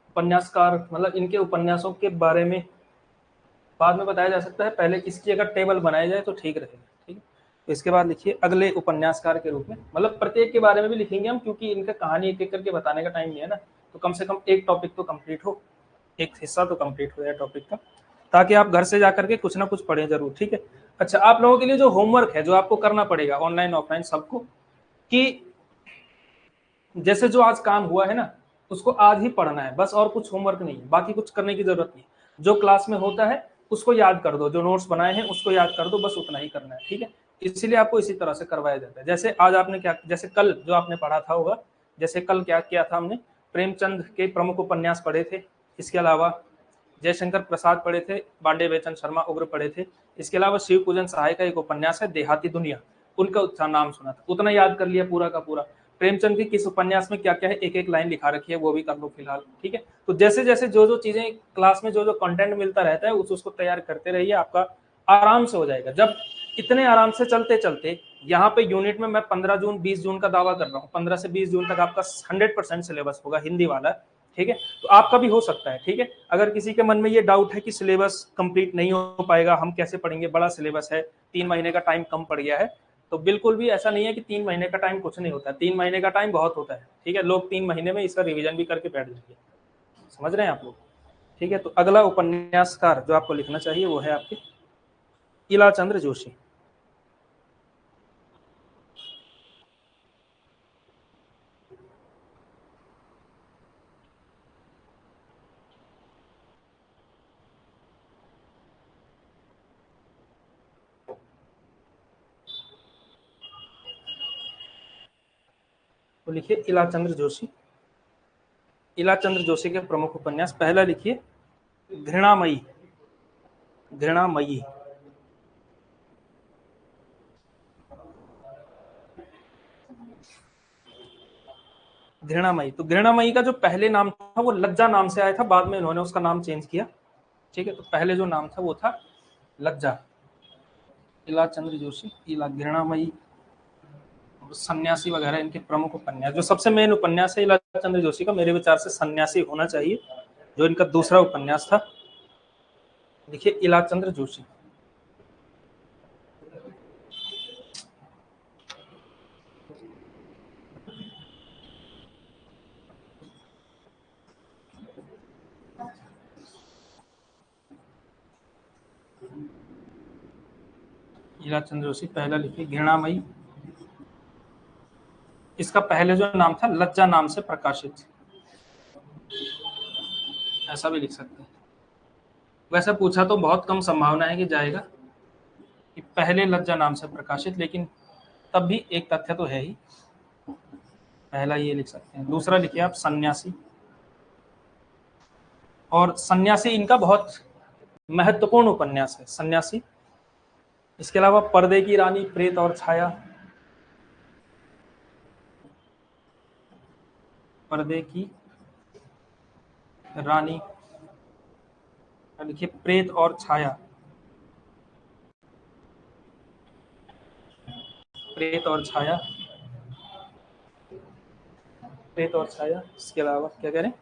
उपन्यासकार, मतलब इनके उपन्यासों के बारे में बाद में बताया जा सकता है, पहले इसकी अगर टेबल बनाई जाए तो ठीक रहेगा। ठीक है, तो इसके बाद लिखिए अगले उपन्यासकार के रूप में, मतलब प्रत्येक के बारे में भी लिखेंगे हम, क्योंकि इनका कहानी एक एक करके बताने का टाइम नहीं है ना, तो कम से कम एक टॉपिक तो कंप्लीट हो, एक हिस्सा तो कंप्लीट हो जाए टॉपिक का, ताकि आप घर से जाकर के कुछ ना कुछ पढ़ें जरूर। ठीक है, अच्छा, आप लोगों के लिए जो होमवर्क है जो आपको करना पड़ेगा ऑनलाइन ऑफलाइन सबको, कि जैसे जो आज काम हुआ है ना उसको आज ही पढ़ना है बस, और कुछ होमवर्क नहीं है, बाकी कुछ करने की जरूरत नहीं। जो क्लास में होता है उसको याद कर दो, जो नोट्स बनाए हैं उसको याद कर दो, बस उतना ही करना है। ठीक है, इसीलिए आपको इसी तरह से करवाया जाता है। जैसे आज आपने क्या, जैसे कल जो आपने पढ़ा था होगा, जैसे कल क्या किया था हमने, प्रेमचंद के प्रमुख उपन्यास पढ़े थे, इसके अलावा जयशंकर प्रसाद पढ़े थे, पांडे बेचन शर्मा उग्र पढ़े थे, इसके अलावा शिव पूजन सहाय का एक उपन्यास है देहाती दुनिया, उनका नाम सुना था, उतना याद कर लिया पूरा का पूरा। प्रेमचंद की किस उपन्यास में क्या क्या है, एक एक लाइन लिखा रखी है, वो भी कर लो फिलहाल। ठीक है, तो जैसे जैसे जो जो चीजें क्लास में जो जो कंटेंट मिलता रहता है उसको तैयार करते रहिए, आपका आराम से हो जाएगा। जब इतने आराम से चलते चलते यहाँ पे यूनिट में मैं 15 जून 20 जून का दावा कर रहा हूँ, 15 से 20 जून तक आपका 100% सिलेबस होगा हिंदी वाला। ठीक है, तो आपका भी हो सकता है। ठीक है, अगर किसी के मन में ये डाउट है कि सिलेबस कंप्लीट नहीं हो पाएगा, हम कैसे पढ़ेंगे, बड़ा सिलेबस है, 3 महीने का टाइम कम पड़ गया है, तो बिल्कुल भी ऐसा नहीं है कि 3 महीने का टाइम कुछ नहीं होता है, 3 महीने का टाइम बहुत होता है। ठीक है, लोग 3 महीने में इसका रिवीजन भी करके बैठ जाएंगे, समझ रहे हैं आप लोग। ठीक है, तो अगला उपन्यासकार जो आपको लिखना चाहिए वो है आपके इलाचंद्र जोशी। तो लिखिए इलाचंद्र जोशी। इलाचंद्र जोशी के प्रमुख उपन्यास। पहला लिखिए घृणामयी। घृणामयी घृणामयी। तो घृणामयी का जो पहले नाम था वो लज्जा नाम से आया था, बाद में इन्होंने उसका नाम चेंज किया। ठीक है, तो पहले जो नाम था वो था लज्जा। इलाचंद्र जोशी, इला, घृणामयी, सन्यासी वगैरह इनके प्रमुख उपन्यास। जो सबसे मेन उपन्यास है इलाचंद्र जोशी का, मेरे विचार से सन्यासी होना चाहिए, जो इनका दूसरा उपन्यास था। देखिए इलाचंद्र जोशी, इलाचंद्र जोशी पहला लिखिए घृणामयी। इसका पहले जो नाम था लज्जा नाम से प्रकाशित, ऐसा भी लिख सकते हैं। वैसे पूछा तो बहुत कम संभावना है कि जाएगा कि पहले लज्जा नाम से प्रकाशित, लेकिन तब भी एक तथ्य तो है ही, पहला ये लिख सकते हैं। दूसरा लिखिए आप सन्यासी। और सन्यासी इनका बहुत महत्वपूर्ण उपन्यास है, सन्यासी। इसके अलावा पर्दे की रानी, प्रेत और छाया, पर्दे की रानी, लिखिए प्रेत और छाया, प्रेत और छाया, प्रेत और छाया। इसके अलावा क्या कह रहे हैं,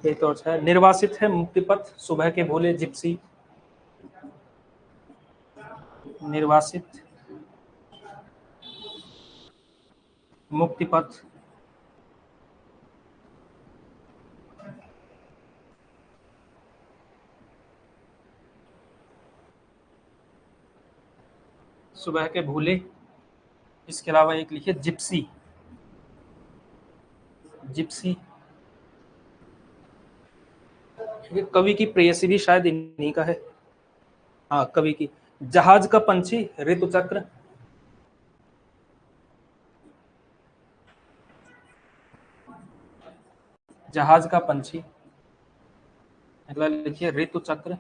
प्रेत और छाया। निर्वासित है मुक्तिपथ, सुबह के भोले, जिप्सी, निर्वासित, मुक्तिपथ, सुबह के भूले। इसके अलावा एक लिखिए जिप्सी, जिप्सी। कवि की प्रेयसी भी शायद इन्हीं का है। हाँ, कवि की जहाज का पंछी, ऋतु चक्र, जहाज का पंछी। अगला लिखिए ऋतु चक्र।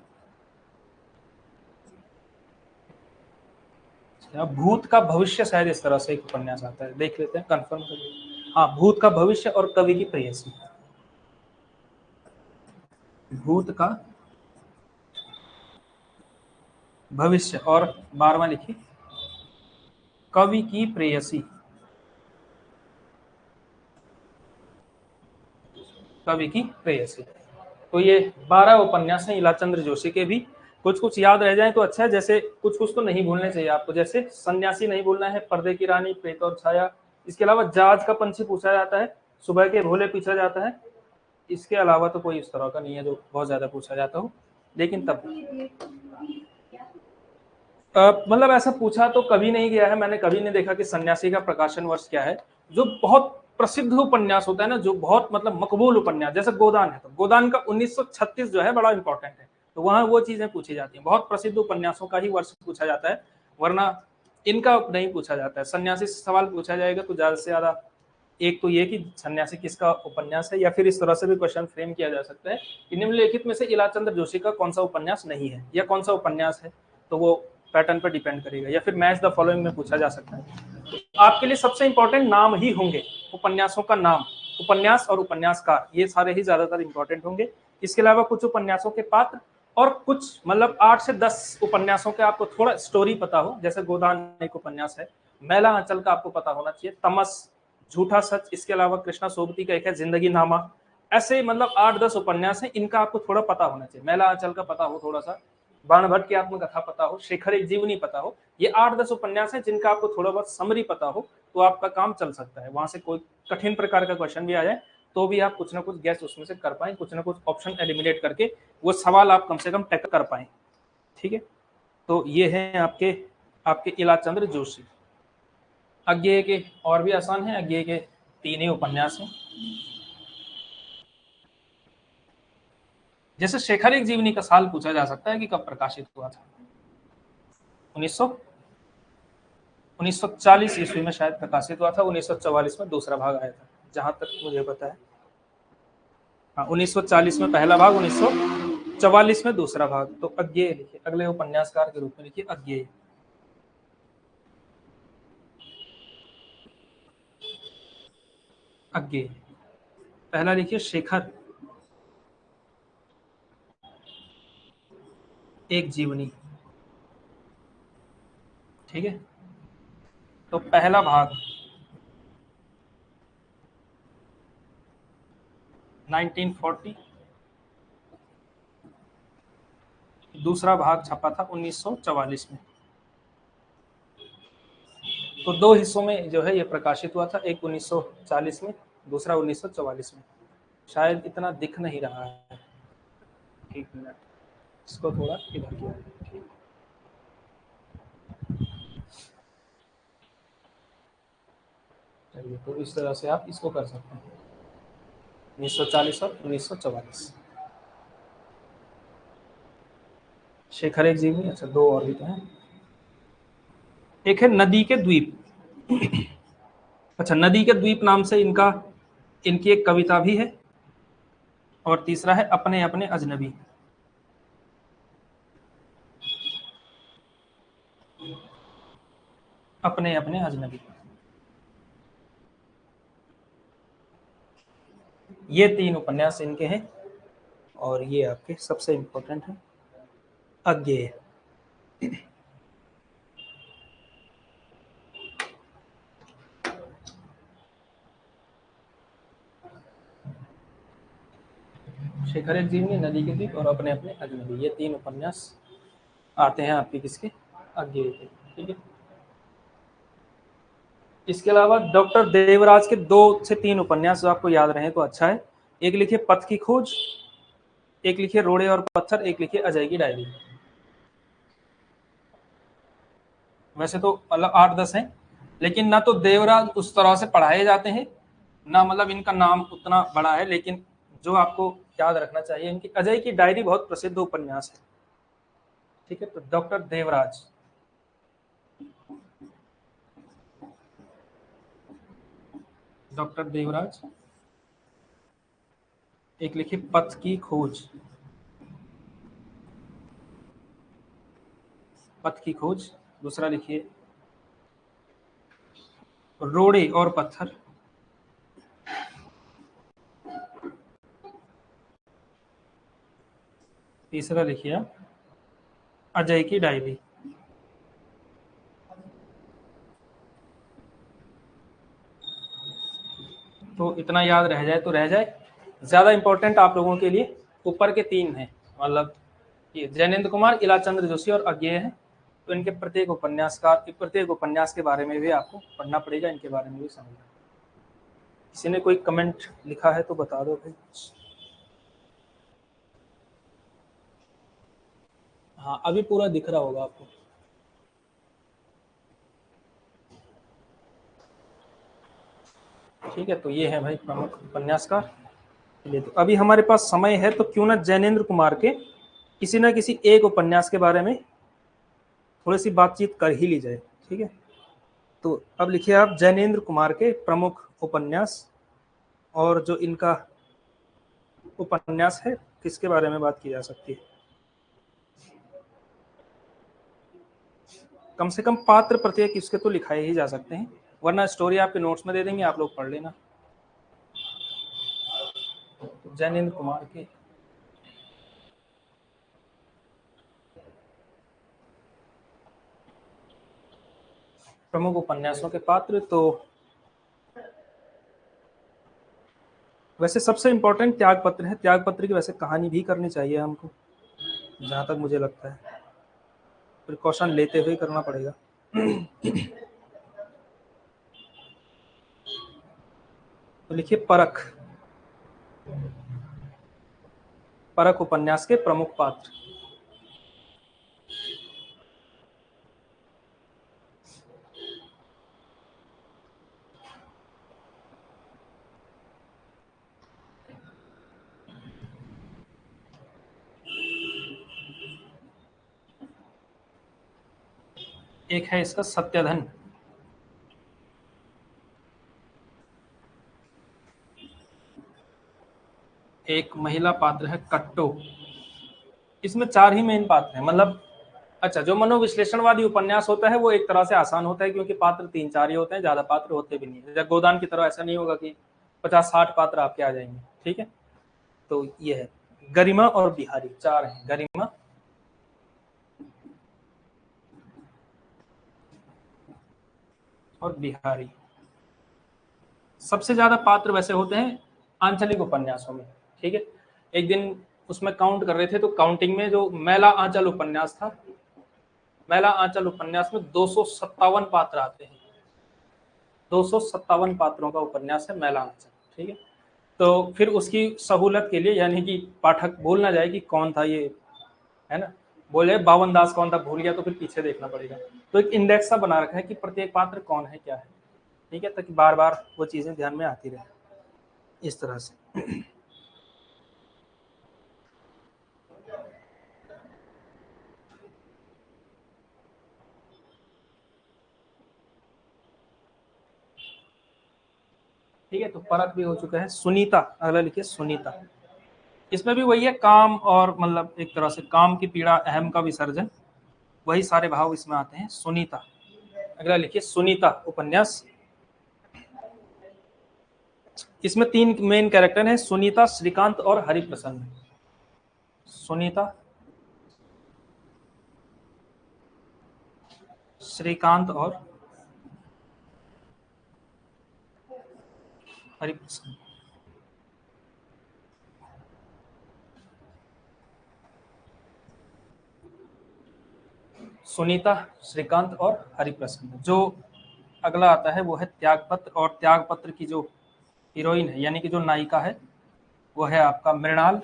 भूत का भविष्य, शायद इस तरह से एक उपन्यास आता है, देख लेते हैं, कंफर्म करिए। हाँ, भूत का भविष्य और कवि की प्रेयसी। भूत का भविष्य और 12वां लिखिए कवि की प्रेयसी, कवि की प्रेयसी। तो ये 12 उपन्यास हैं इलाचंद्र जोशी के भी। कुछ कुछ याद रह जाए तो अच्छा है, जैसे कुछ कुछ तो नहीं भूलने चाहिए आपको, जैसे सन्यासी नहीं भूलना है, पर्दे की रानी, प्रेत और छाया। इसके अलावा जहाज का पंछी पूछा जाता है, सुबह के भोले पूछा जाता है। इसके अलावा तो कोई इस तरह का नहीं है जो बहुत ज्यादा पूछा जाता हो, लेकिन तब मतलब ऐसा पूछा तो कभी नहीं गया है, मैंने कभी नहीं देखा कि सन्यासी का प्रकाशन वर्ष क्या है। जो बहुत प्रसिद्ध उपन्यास होता है ना, जो बहुत मतलब मकबूल उपन्यास, जैसे गोदान है, तो गोदान का 1936 जो है बड़ा इंपॉर्टेंट है, तो वहां वो चीजें पूछी जाती हैं। बहुत प्रसिद्ध उपन्यासों का ही वर्ष पूछा जाता है, वरना इनका नहीं पूछा जाता है। सन्यासी से सवाल पूछा जाएगा तो ज्यादा से ज्यादा एक तो ये कि सन्यासी किसका उपन्यास है, या फिर इस तरह से भी क्वेश्चन फ्रेम किया जा सकता है कि निम्नलिखित में से इलाचंद्र जोशी का कौन सा उपन्यास नहीं है या कौन सा उपन्यास है, तो वो पैटर्न पर डिपेंड करेगा। या फिर मैच द फॉलोइंग में पूछा जा सकता है। तो आपके लिए सबसे इंपॉर्टेंट नाम ही होंगे, उपन्यासों का नाम, उपन्यास और उपन्यासकार, ये सारे ही ज्यादातर इंपॉर्टेंट होंगे। इसके अलावा कुछ उपन्यासों के पात्र और कुछ मतलब 8 से 10 उपन्यासों के आपको थोड़ा स्टोरी पता हो, जैसे गोदान एक उपन्यास है, मैला आंचल का आपको पता होना चाहिए, तमस, झूठा सच, इसके अलावा कृष्णा सोबती का एक है जिंदगी नामा। ऐसे मतलब 8-10 उपन्यास हैं, इनका आपको थोड़ा पता होना चाहिए। मैला आंचल का पता हो थोड़ा सा, बाणभट्ट की आत्मकथा पता हो, शेखर एक जीवनी पता हो। ये 8-10 उपन्यास हैं जिनका आपको थोड़ा बहुत समरी पता हो, तो आपका काम चल सकता है। वहां से कोई कठिन प्रकार का क्वेश्चन भी आ जाए तो भी आप कुछ ना कुछ गैस उसमें से कर पाए, कुछ ना कुछ ऑप्शन एलिमिनेट करके वो सवाल आप कम से कम टैकल कर पाए। ठीक है, तो ये है आपके आपके इलाचंद्र जोशी। अज्ञेय के और भी आसान है, अज्ञेय के 3 ही उपन्यास हैं। जैसे शेखर एक जीवनी का साल पूछा जा सकता है कि कब प्रकाशित हुआ था। 1940 ईस्वी में शायद प्रकाशित हुआ था, 1944 में दूसरा भाग आया था। जहां तक मुझे पता है। हाँ, 1940 में पहला भाग, 1944 में दूसरा भाग। तो अज्ञेय लिखिए, अगले उपन्यासकार के रूप में लिखिए अज्ञेय। अज्ञेय। पहला लिखिए शेखर, एक जीवनी। ठीक है, तो पहला भाग 1940, दूसरा भाग छपा था 1944 में। तो दो हिस्सों में जो है ये प्रकाशित हुआ था, एक 1940 में, दूसरा 1944 में। शायद इतना दिख नहीं रहा है, एक मिनट, इसको थोड़ा इधर किया। चलिए, तो इस तरह से आप इसको कर सकते हैं, 1940 और 1944। शेखर एक जीवनी। अच्छा, दो और भी तो हैं। एक है नदी के द्वीप। अच्छा, नदी के द्वीप नाम से इनकी एक कविता भी है। और तीसरा है अपने अपने अजनबी। अपने अपने अजनबी, ये तीन उपन्यास इनके हैं। और ये आपके सबसे इंपॉर्टेंट है, अज्ञेय। शेखर एक जीवनी, नदी के द्वीप और अपने अपने अजनबी, ये तीन उपन्यास आते हैं आपके किसके, अज्ञेय के। ठीक है, इसके अलावा डॉक्टर देवराज के 2 से 3 उपन्यास जो आपको याद रहे तो अच्छा है। एक लिखिए पथ की खोज, एक लिखिए रोड़े और पत्थर, एक लिखिए अजय की डायरी। वैसे तो मतलब 8-10 हैं, लेकिन ना तो देवराज उस तरह से पढ़ाए जाते हैं, ना मतलब इनका नाम उतना बड़ा है। लेकिन जो आपको याद रखना चाहिए, इनकी अजय की डायरी बहुत प्रसिद्ध उपन्यास है। ठीक है, तो डॉक्टर देवराज, डॉक्टर देवराज। एक लिखिए पथ की खोज, पथ की खोज। दूसरा लिखिए रोड़े और पत्थर। तीसरा लिखिए आप अजय की डायरी। तो इतना याद रह जाए तो रह जाए। ज्यादा इंपॉर्टेंट आप लोगों के लिए ऊपर के 3 हैं, मतलब ये जैनेन्द्र कुमार, इलाचंद्र जोशी और अज्ञेय है। तो इनके प्रत्येक उपन्यास के बारे में भी आपको पढ़ना पड़ेगा, इनके बारे में भी समझना। किसी ने कोई कमेंट लिखा है तो बता दो भाई। हाँ, अभी पूरा दिख रहा होगा आपको। ठीक है, तो ये है भाई प्रमुख उपन्यासकार। चलिए, तो अभी हमारे पास समय है, तो क्यों ना जैनेन्द्र कुमार के किसी ना किसी एक उपन्यास के बारे में थोड़ी सी बातचीत कर ही ली जाए। ठीक है, तो अब लिखिए आप जैनेन्द्र कुमार के प्रमुख उपन्यास, और जो इनका उपन्यास है किसके बारे में बात की जा सकती है। कम से कम पात्र प्रत्येक इसके तो लिखाए ही जा सकते हैं, वरना स्टोरी आपके नोट्स में दे देंगे, आप लोग पढ़ लेना। जैनेन्द्र कुमार के प्रमुख उपन्यासों के पात्र, तो वैसे सबसे इंपॉर्टेंट त्यागपत्र है। त्यागपत्र की वैसे कहानी भी करनी चाहिए हमको, जहां तक मुझे लगता है, प्रिकॉशन लेते हुए करना पड़ेगा। तो लिखिए परख, परख उपन्यास के प्रमुख पात्र। एक है इसका सत्यधन, एक महिला पात्र है कट्टो। इसमें 4 ही मेन पात्र हैं, मतलब अच्छा, जो मनोविश्लेषणवादी उपन्यास होता है वो एक तरह से आसान होता है क्योंकि पात्र 3-4 ही होते हैं, ज्यादा पात्र होते भी नहीं है। जब गोदान की तरह ऐसा नहीं होगा कि 50-60 पात्र आपके आ जाएंगे, ठीक है। तो ये है गरिमा और बिहारी, 4 हैं, गरिमा और बिहारी। सबसे ज्यादा पात्र वैसे होते हैं आंचलिक उपन्यासों में, ठीक है। एक दिन उसमें काउंट कर रहे थे तो काउंटिंग में जो मैला आंचल उपन्यास था, मैला आंचल उपन्यास में 257 पात्र आते हैं। 257 पात्रों का उपन्यास है मैला आंचल, ठीक है। तो फिर उसकी सहूलत के लिए, यानी कि पाठक भूल ना जाए कि कौन था ये, है ना, बोले बावन दास कौन था भूल गया तो फिर पीछे देखना पड़ेगा। तो एक इंडेक्स सा बना रखा है कि प्रत्येक पात्र कौन है क्या है, ठीक है, ताकि बार बार वो चीजें ध्यान में आती रहे, इस तरह से। ठीक है, तो परख भी हो चुका है। सुनीता, अगला लिखिए सुनीता। इसमें भी वही है, काम और मतलब एक तरह से काम की पीड़ा, अहम का विसर्जन, वही सारे भाव इसमें आते हैं। सुनीता, अगला लिखिए सुनीता उपन्यास। इसमें 3 मेन कैरेक्टर हैं, सुनीता, श्रीकांत और हरिप्रसन्न। सुनीता, श्रीकांत और हरिप्रसन्न। सुनीता, श्रीकांत और हरिप्रसन्न। जो अगला आता है वो है त्यागपत्र, और त्यागपत्र की जो हीरोइन है यानी कि जो नायिका है वो है आपका मृणाल।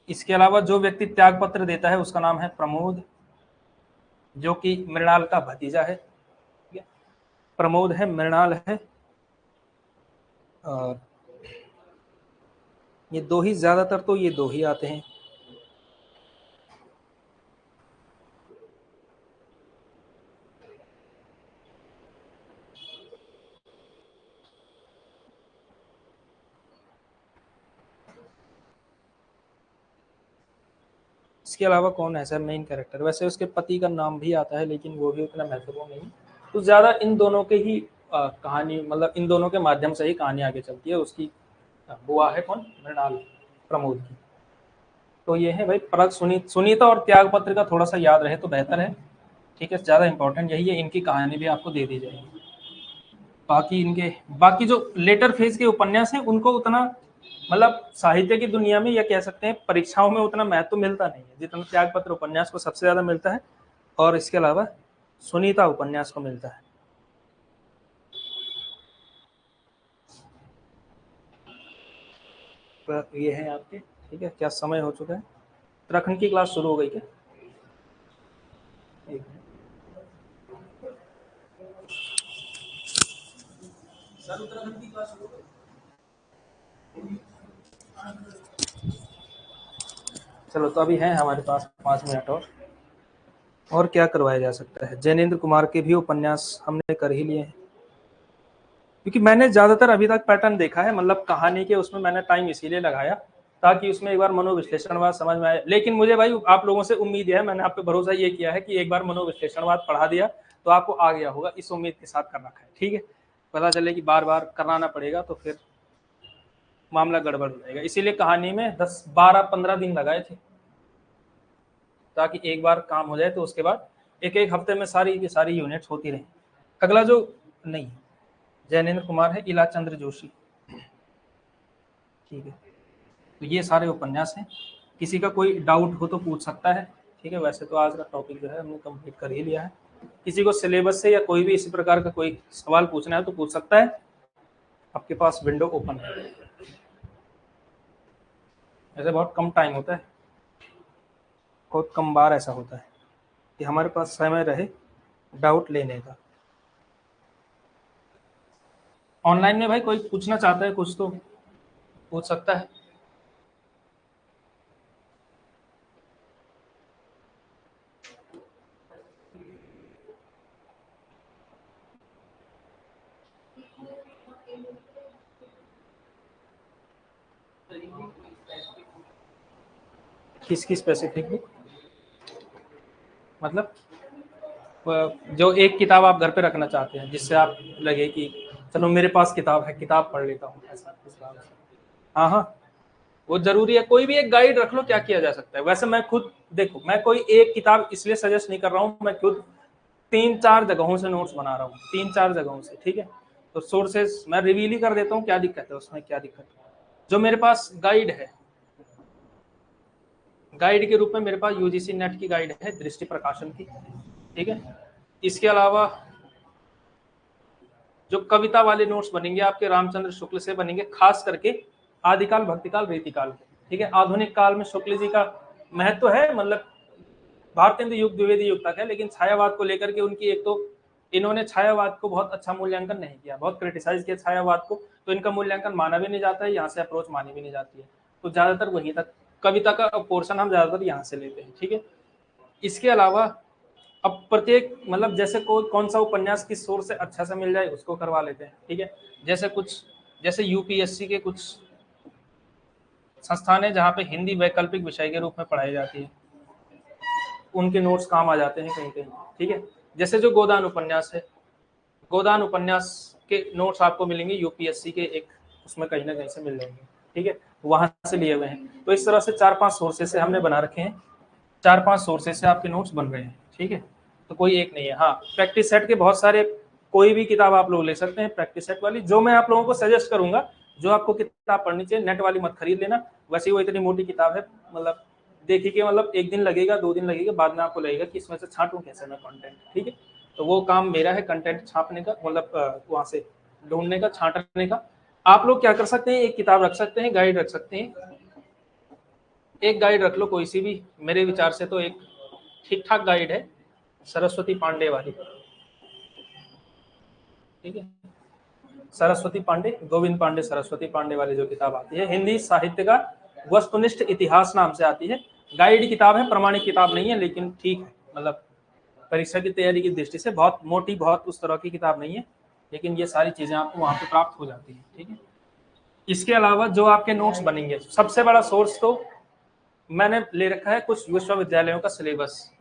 इसके अलावा जो व्यक्ति त्यागपत्र देता है उसका नाम है प्रमोद, जो कि मृणाल का भतीजा है। प्रमोद है, मृणाल है, और ये 2 ही, ज्यादातर तो ये 2 ही आते हैं। इसके अलावा कौन है सर मेन कैरेक्टर, वैसे उसके पति का नाम भी आता है लेकिन वो भी उतना महत्वपूर्ण नहीं। तो ज्यादा इन दोनों के ही कहानी, मतलब इन दोनों के माध्यम से ही कहानी आगे चलती है। उसकी बुआ है कौन, मृणाल, प्रमोद की। तो ये है भाई परत, सुनीता और त्यागपत्र का थोड़ा सा याद रहे तो बेहतर है, ठीक है। ज्यादा इंपॉर्टेंट यही है, इनकी कहानी भी आपको दे दी जाएगी। बाकी इनके, बाकी जो लेटर फेज के उपन्यास हैं उनको उतना, मतलब साहित्य की दुनिया में या कह सकते हैं परीक्षाओं में उतना महत्व मिलता नहीं है जितना त्यागपत्र उपन्यास को सबसे ज्यादा मिलता है, और इसके अलावा सुनीता उपन्यास को मिलता है। तो ये है आपके, ठीक है। क्या समय हो चुका है, उत्तराखंड की क्लास शुरू हो गई क्या? एक मिनट। सर उत्तराखंड की क्लास शुरू हो गई। चलो, तो अभी है हमारे पास 5 मिनट और क्या करवाया जा सकता है। जैनेन्द्र कुमार के भी उपन्यास हमने कर ही लिए हैं, क्योंकि मैंने ज्यादातर अभी तक पैटर्न देखा है, मतलब कहानी के उसमें मैंने टाइम इसीलिए लगाया ताकि उसमें एक बार मनोविश्लेषणवाद समझ में आए। लेकिन मुझे भाई आप लोगों से उम्मीद है, मैंने आप पे भरोसा ये किया है कि एक बार मनोविश्लेषणवाद पढ़ा दिया तो आपको आ गया होगा, इस उम्मीद के साथ कर रखा है, ठीक है। पता चले कि बार बार कराना पड़ेगा तो फिर मामला गड़बड़ हो जाएगा, इसीलिए कहानी में 10-12-15 दिन लगाए थे ताकि एक बार काम हो जाए तो उसके बाद एक एक हफ्ते में सारी की सारी यूनिट्स होती रही। अगला जो, नहीं, जैनेन्द्र कुमार है, इला चंद्र जोशी, ठीक है। तो ये सारे उपन्यास हैं, किसी का कोई डाउट हो तो पूछ सकता है, ठीक है। वैसे तो आज का टॉपिक जो है हमने कंप्लीट कर ही लिया है। किसी को सिलेबस से या कोई भी इसी प्रकार का कोई सवाल पूछना है तो पूछ सकता है, आपके पास विंडो ओपन है। ऐसे बहुत कम टाइम होता है, बहुत कम बार ऐसा होता है कि हमारे पास समय रहे डाउट लेने का। ऑनलाइन में भाई कोई पूछना चाहता है कुछ तो पूछ सकता है। किसकी स्पेसिफिक बुक? मतलब जो एक किताब आप घर पे रखना चाहते हैं जिससे आप लगे कि चलो मेरे पास किताब है, किताब पढ़ लेता हूँ, ऐसा इस बात से। हाँ हाँ, वो जरूरी है। कोई भी एक गाइड रख लो, क्या किया जा सकता है। वैसे मैं खुद देखो, मैं कोई एक किताब इसलिए सजेस्ट नहीं कर रहा हूँ, मैं खुद 3-4 जगहों से नोट्स बना रहा हूँ, 3-4 जगहों से, ठीक है। तो सोर्सेस मैं रिवील ही कर देता हूँ, क्या दिक्कत है उसमें, क्या दिक्कत है। जो मेरे पास गाइड है, गाइड के रूप में मेरे पास यूजीसी नेट की गाइड है, दृष्टि प्रकाशन की, ठीक है। इसके अलावा जो कविता वाले नोट्स बनेंगे आपके रामचंद्र शुक्ल से बनेंगे, खास करके आदिकाल, भक्तिकाल, रीतिकाल के, ठीक है। आधुनिक काल में शुक्ल जी का महत्व है, मतलब भारतेंदु युग, द्विवेदी युग तक है, लेकिन छायावाद को लेकर के उनकी एक तो इन्होंने छायावाद को बहुत अच्छा मूल्यांकन नहीं किया, बहुत क्रिटिसाइज किया छायावाद को, तो इनका मूल्यांकन माना भी नहीं जाता है, यहाँ से अप्रोच मानी भी नहीं जाती है। तो ज्यादातर वहीं तक कविता का पोर्शन हम ज्यादातर यहाँ से लेते हैं, ठीक है। इसके अलावा अब प्रत्येक मतलब जैसे कौन सा उपन्यास किस सोर्स से अच्छा से मिल जाए उसको करवा लेते हैं, ठीक है। जैसे यूपीएससी के कुछ संस्थान है जहाँ पे हिंदी वैकल्पिक विषय के रूप में पढ़ाई जाती है, उनके नोट्स काम आ जाते हैं कहीं कहीं, ठीक है। जैसे जो गोदान उपन्यास है, गोदान उपन्यास के नोट्स आपको मिलेंगे यूपीएससी के एक उसमें कहीं ना कहीं से मिल जाएंगे, ठीक है, वहां से लिए हुए हैं। तो इस तरह से 4-5 सोर्सेस से हमने बना रखे हैं, 4-5 सोर्सेस से आपके नोट्स बन रहे हैं, ठीक है। तो कोई एक नहीं है। हाँ, प्रैक्टिस सेट के बहुत सारे, कोई भी किताब आप लोग ले सकते हैं प्रैक्टिस सेट वाली। जो मैं आप लोगों को सजेस्ट करूंगा, जो आपको किताब पढ़नी चाहिए, नेट वाली मत खरीद लेना, वैसे वो इतनी मोटी किताब है, मतलब देखिए कि मतलब 1 दिन लगेगा, 2 दिन लगेगा, बाद में आपको लगेगा कि इसमें से छांटूं कैसे मैं कंटेंट, ठीक है। तो वो काम मेरा है, कंटेंट छापने का, मतलब वहां से ढूंढने का, छांटने का। आप लोग क्या कर सकते हैं, एक किताब रख सकते हैं, गाइड रख सकते हैं, एक गाइड रख लो कोई सी भी। मेरे विचार से तो एक ठीक ठाक गाइड है सरस्वती पांडे वाली, ठीक है। सरस्वती पांडे, गोविंद पांडे सरस्वती पांडे वाली जो किताब आती है, हिंदी साहित्य का वस्तुनिष्ठ इतिहास नाम से आती है। गाइड किताब है, प्रमाणिक किताब नहीं है, लेकिन ठीक है, मतलब परीक्षा की तैयारी की दृष्टि से बहुत मोटी, बहुत उस तरह की किताब नहीं है, लेकिन ये सारी चीजें आपको वहां पे प्राप्त हो जाती है, ठीक है। इसके अलावा जो आपके नोट्स बनेंगे, सबसे बड़ा सोर्स तो मैंने ले रखा है कुछ विश्वविद्यालयों का सिलेबस।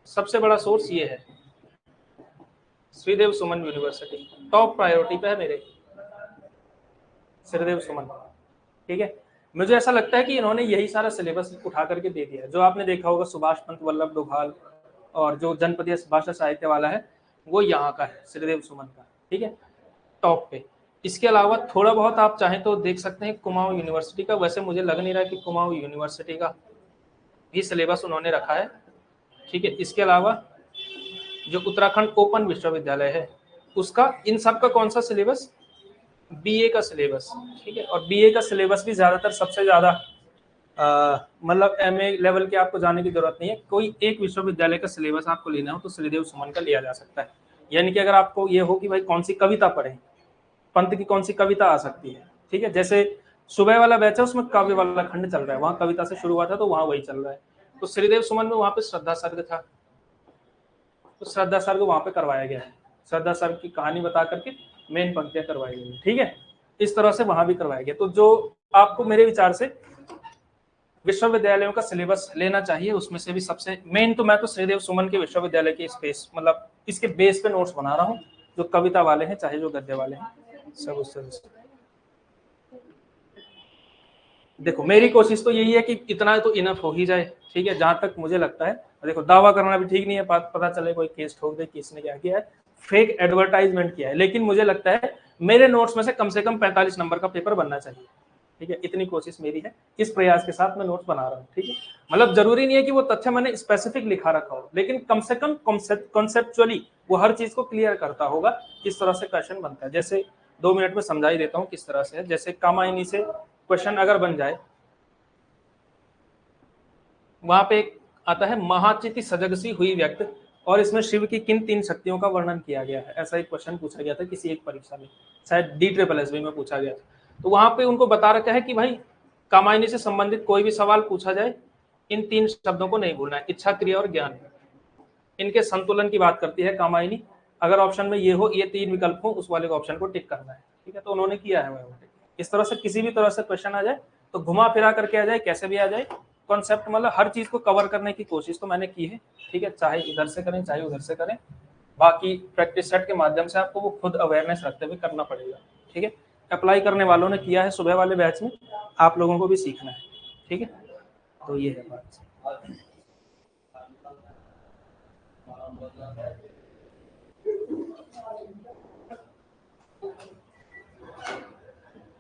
सबसे बड़ा सोर्स ये है श्रीदेव सुमन यूनिवर्सिटी, टॉप प्रायोरिटी पे है मेरे, श्रीदेव सुमन, ठीक है। मुझे ऐसा लगता है कि इन्होंने यही सारा सिलेबस उठा करके दे दिया है। जो आपने देखा होगा सुभाष पंत वल्लभ डोभाल और जो जनपदीय भाषा साहित्य वाला है, वो यहाँ का है, श्रीदेव सुमन का, ठीक है, टॉप पे। इसके अलावा थोड़ा बहुत आप चाहें तो देख सकते हैं कुमाऊं यूनिवर्सिटी का। वैसे मुझे लग नहीं रहा कि कुमाऊं यूनिवर्सिटी का भी सिलेबस उन्होंने रखा है, ठीक है। इसके अलावा जो उत्तराखंड ओपन विश्वविद्यालय है, उसका इन सब का कौन सा सिलेबस, बीए का सिलेबस, ठीक है। और बीए का सिलेबस भी ज्यादातर सबसे ज्यादा मतलब एमए लेवल के आपको जाने की जरूरत नहीं है। कोई एक विश्वविद्यालय का सिलेबस आपको लेना हो तो श्रीदेव सुमन का लिया जा सकता है। यानी कि अगर आपको ये हो कि भाई कौन सी कविता पढ़े, पंत की कौन सी कविता आ सकती है, ठीक है। जैसे सुबह वाला बैच है उसमें काव्य वाला खंड चल रहा है, वहां कविता से शुरू हुआ था तो वहां वही चल रहा है। तो श्रीदेव सुमन में वहां पे श्रद्धा सर्ग था, तो श्रद्धा सर्ग वहां पे करवाया गया है, श्रद्धा सर्ग की कहानी बता करके मेन पंक्तियां करवाई गई, ठीक है। इस तरह से वहां भी करवाया गया। तो जो आपको मेरे विचार से विश्वविद्यालयों का सिलेबस लेना चाहिए, उसमें से भी सबसे मेन तो मैं तो श्रीदेव सुमन के विश्वविद्यालय के स्पेस मतलब इसके बेस पे नोट्स बना रहा हूँ, जो कविता वाले हैं चाहे जो गद्य वाले हैं, सब उस तरह से। देखो मेरी कोशिश तो यही है कि इतना तो इनफ हो ही जाए, ठीक है, जहां तक मुझे लगता है। देखो दावा करना भी ठीक नहीं है, पता चले कोई केस ठोक दे किसने क्या किया है, फेक एडवर्टाइजमेंट किया है, लेकिन मुझे लगता है मेरे नोट्स में से कम 45 नंबर का पेपर बनना चाहिए, ठीक है। इतनी कोशिश मेरी है, इस प्रयास के साथ मैं नोट्स बना रहा हूँ, ठीक है। मतलब जरूरी नहीं है कि वो तथ्य मैंने स्पेसिफिक लिखा रखा हो, लेकिन कम से कम कॉन्सेप्चुअली वो हर चीज को क्लियर करता होगा किस तरह से क्वेश्चन बनता है। जैसे 2 मिनट में समझा ही देता हूँ किस तरह से है। जैसे कामायनी से क्वेश्चन अगर बन जाए, वहां पे एक आता है महाचिति सजगसी हुई व्यक्त, और इसमें शिव की किन 3 शक्तियों का वर्णन किया गया है, ऐसा एक क्वेश्चन पूछा गया था किसी एक परीक्षा में, शायद DSSB में पूछा गया था। तो वहां पे उनको बता रखा है कि भाई कामायनी से संबंधित कोई भी सवाल पूछा जाए, इन 3 शब्दों को नहीं भूलना है, इच्छा, क्रिया और ज्ञान। इनके संतुलन की बात करती है कामायनी। अगर ऑप्शन में ये हो, ये 3 विकल्प हो, उस वाले ऑप्शन को टिक करना है, ठीक है। तो उन्होंने किया है वह। इस तरह से किसी भी तरह से क्वेश्चन आ जाए तो घुमा फिरा करके आ जाए, कैसे भी आ जाए, कॉन्सेप्ट मतलब हर चीज को कवर करने की कोशिश तो मैंने की है, ठीक है, चाहे इधर से करें चाहे उधर से करें, बाकी प्रैक्टिस सेट के माध्यम से आपको वो खुद अवेयरनेस रखते हुए करना पड़ेगा, ठीक है। अप्लाई करने वालों ने किया है सुबह वाले बैच में, आप लोगों को भी सीखना है, ठीक है। तो ये है बात।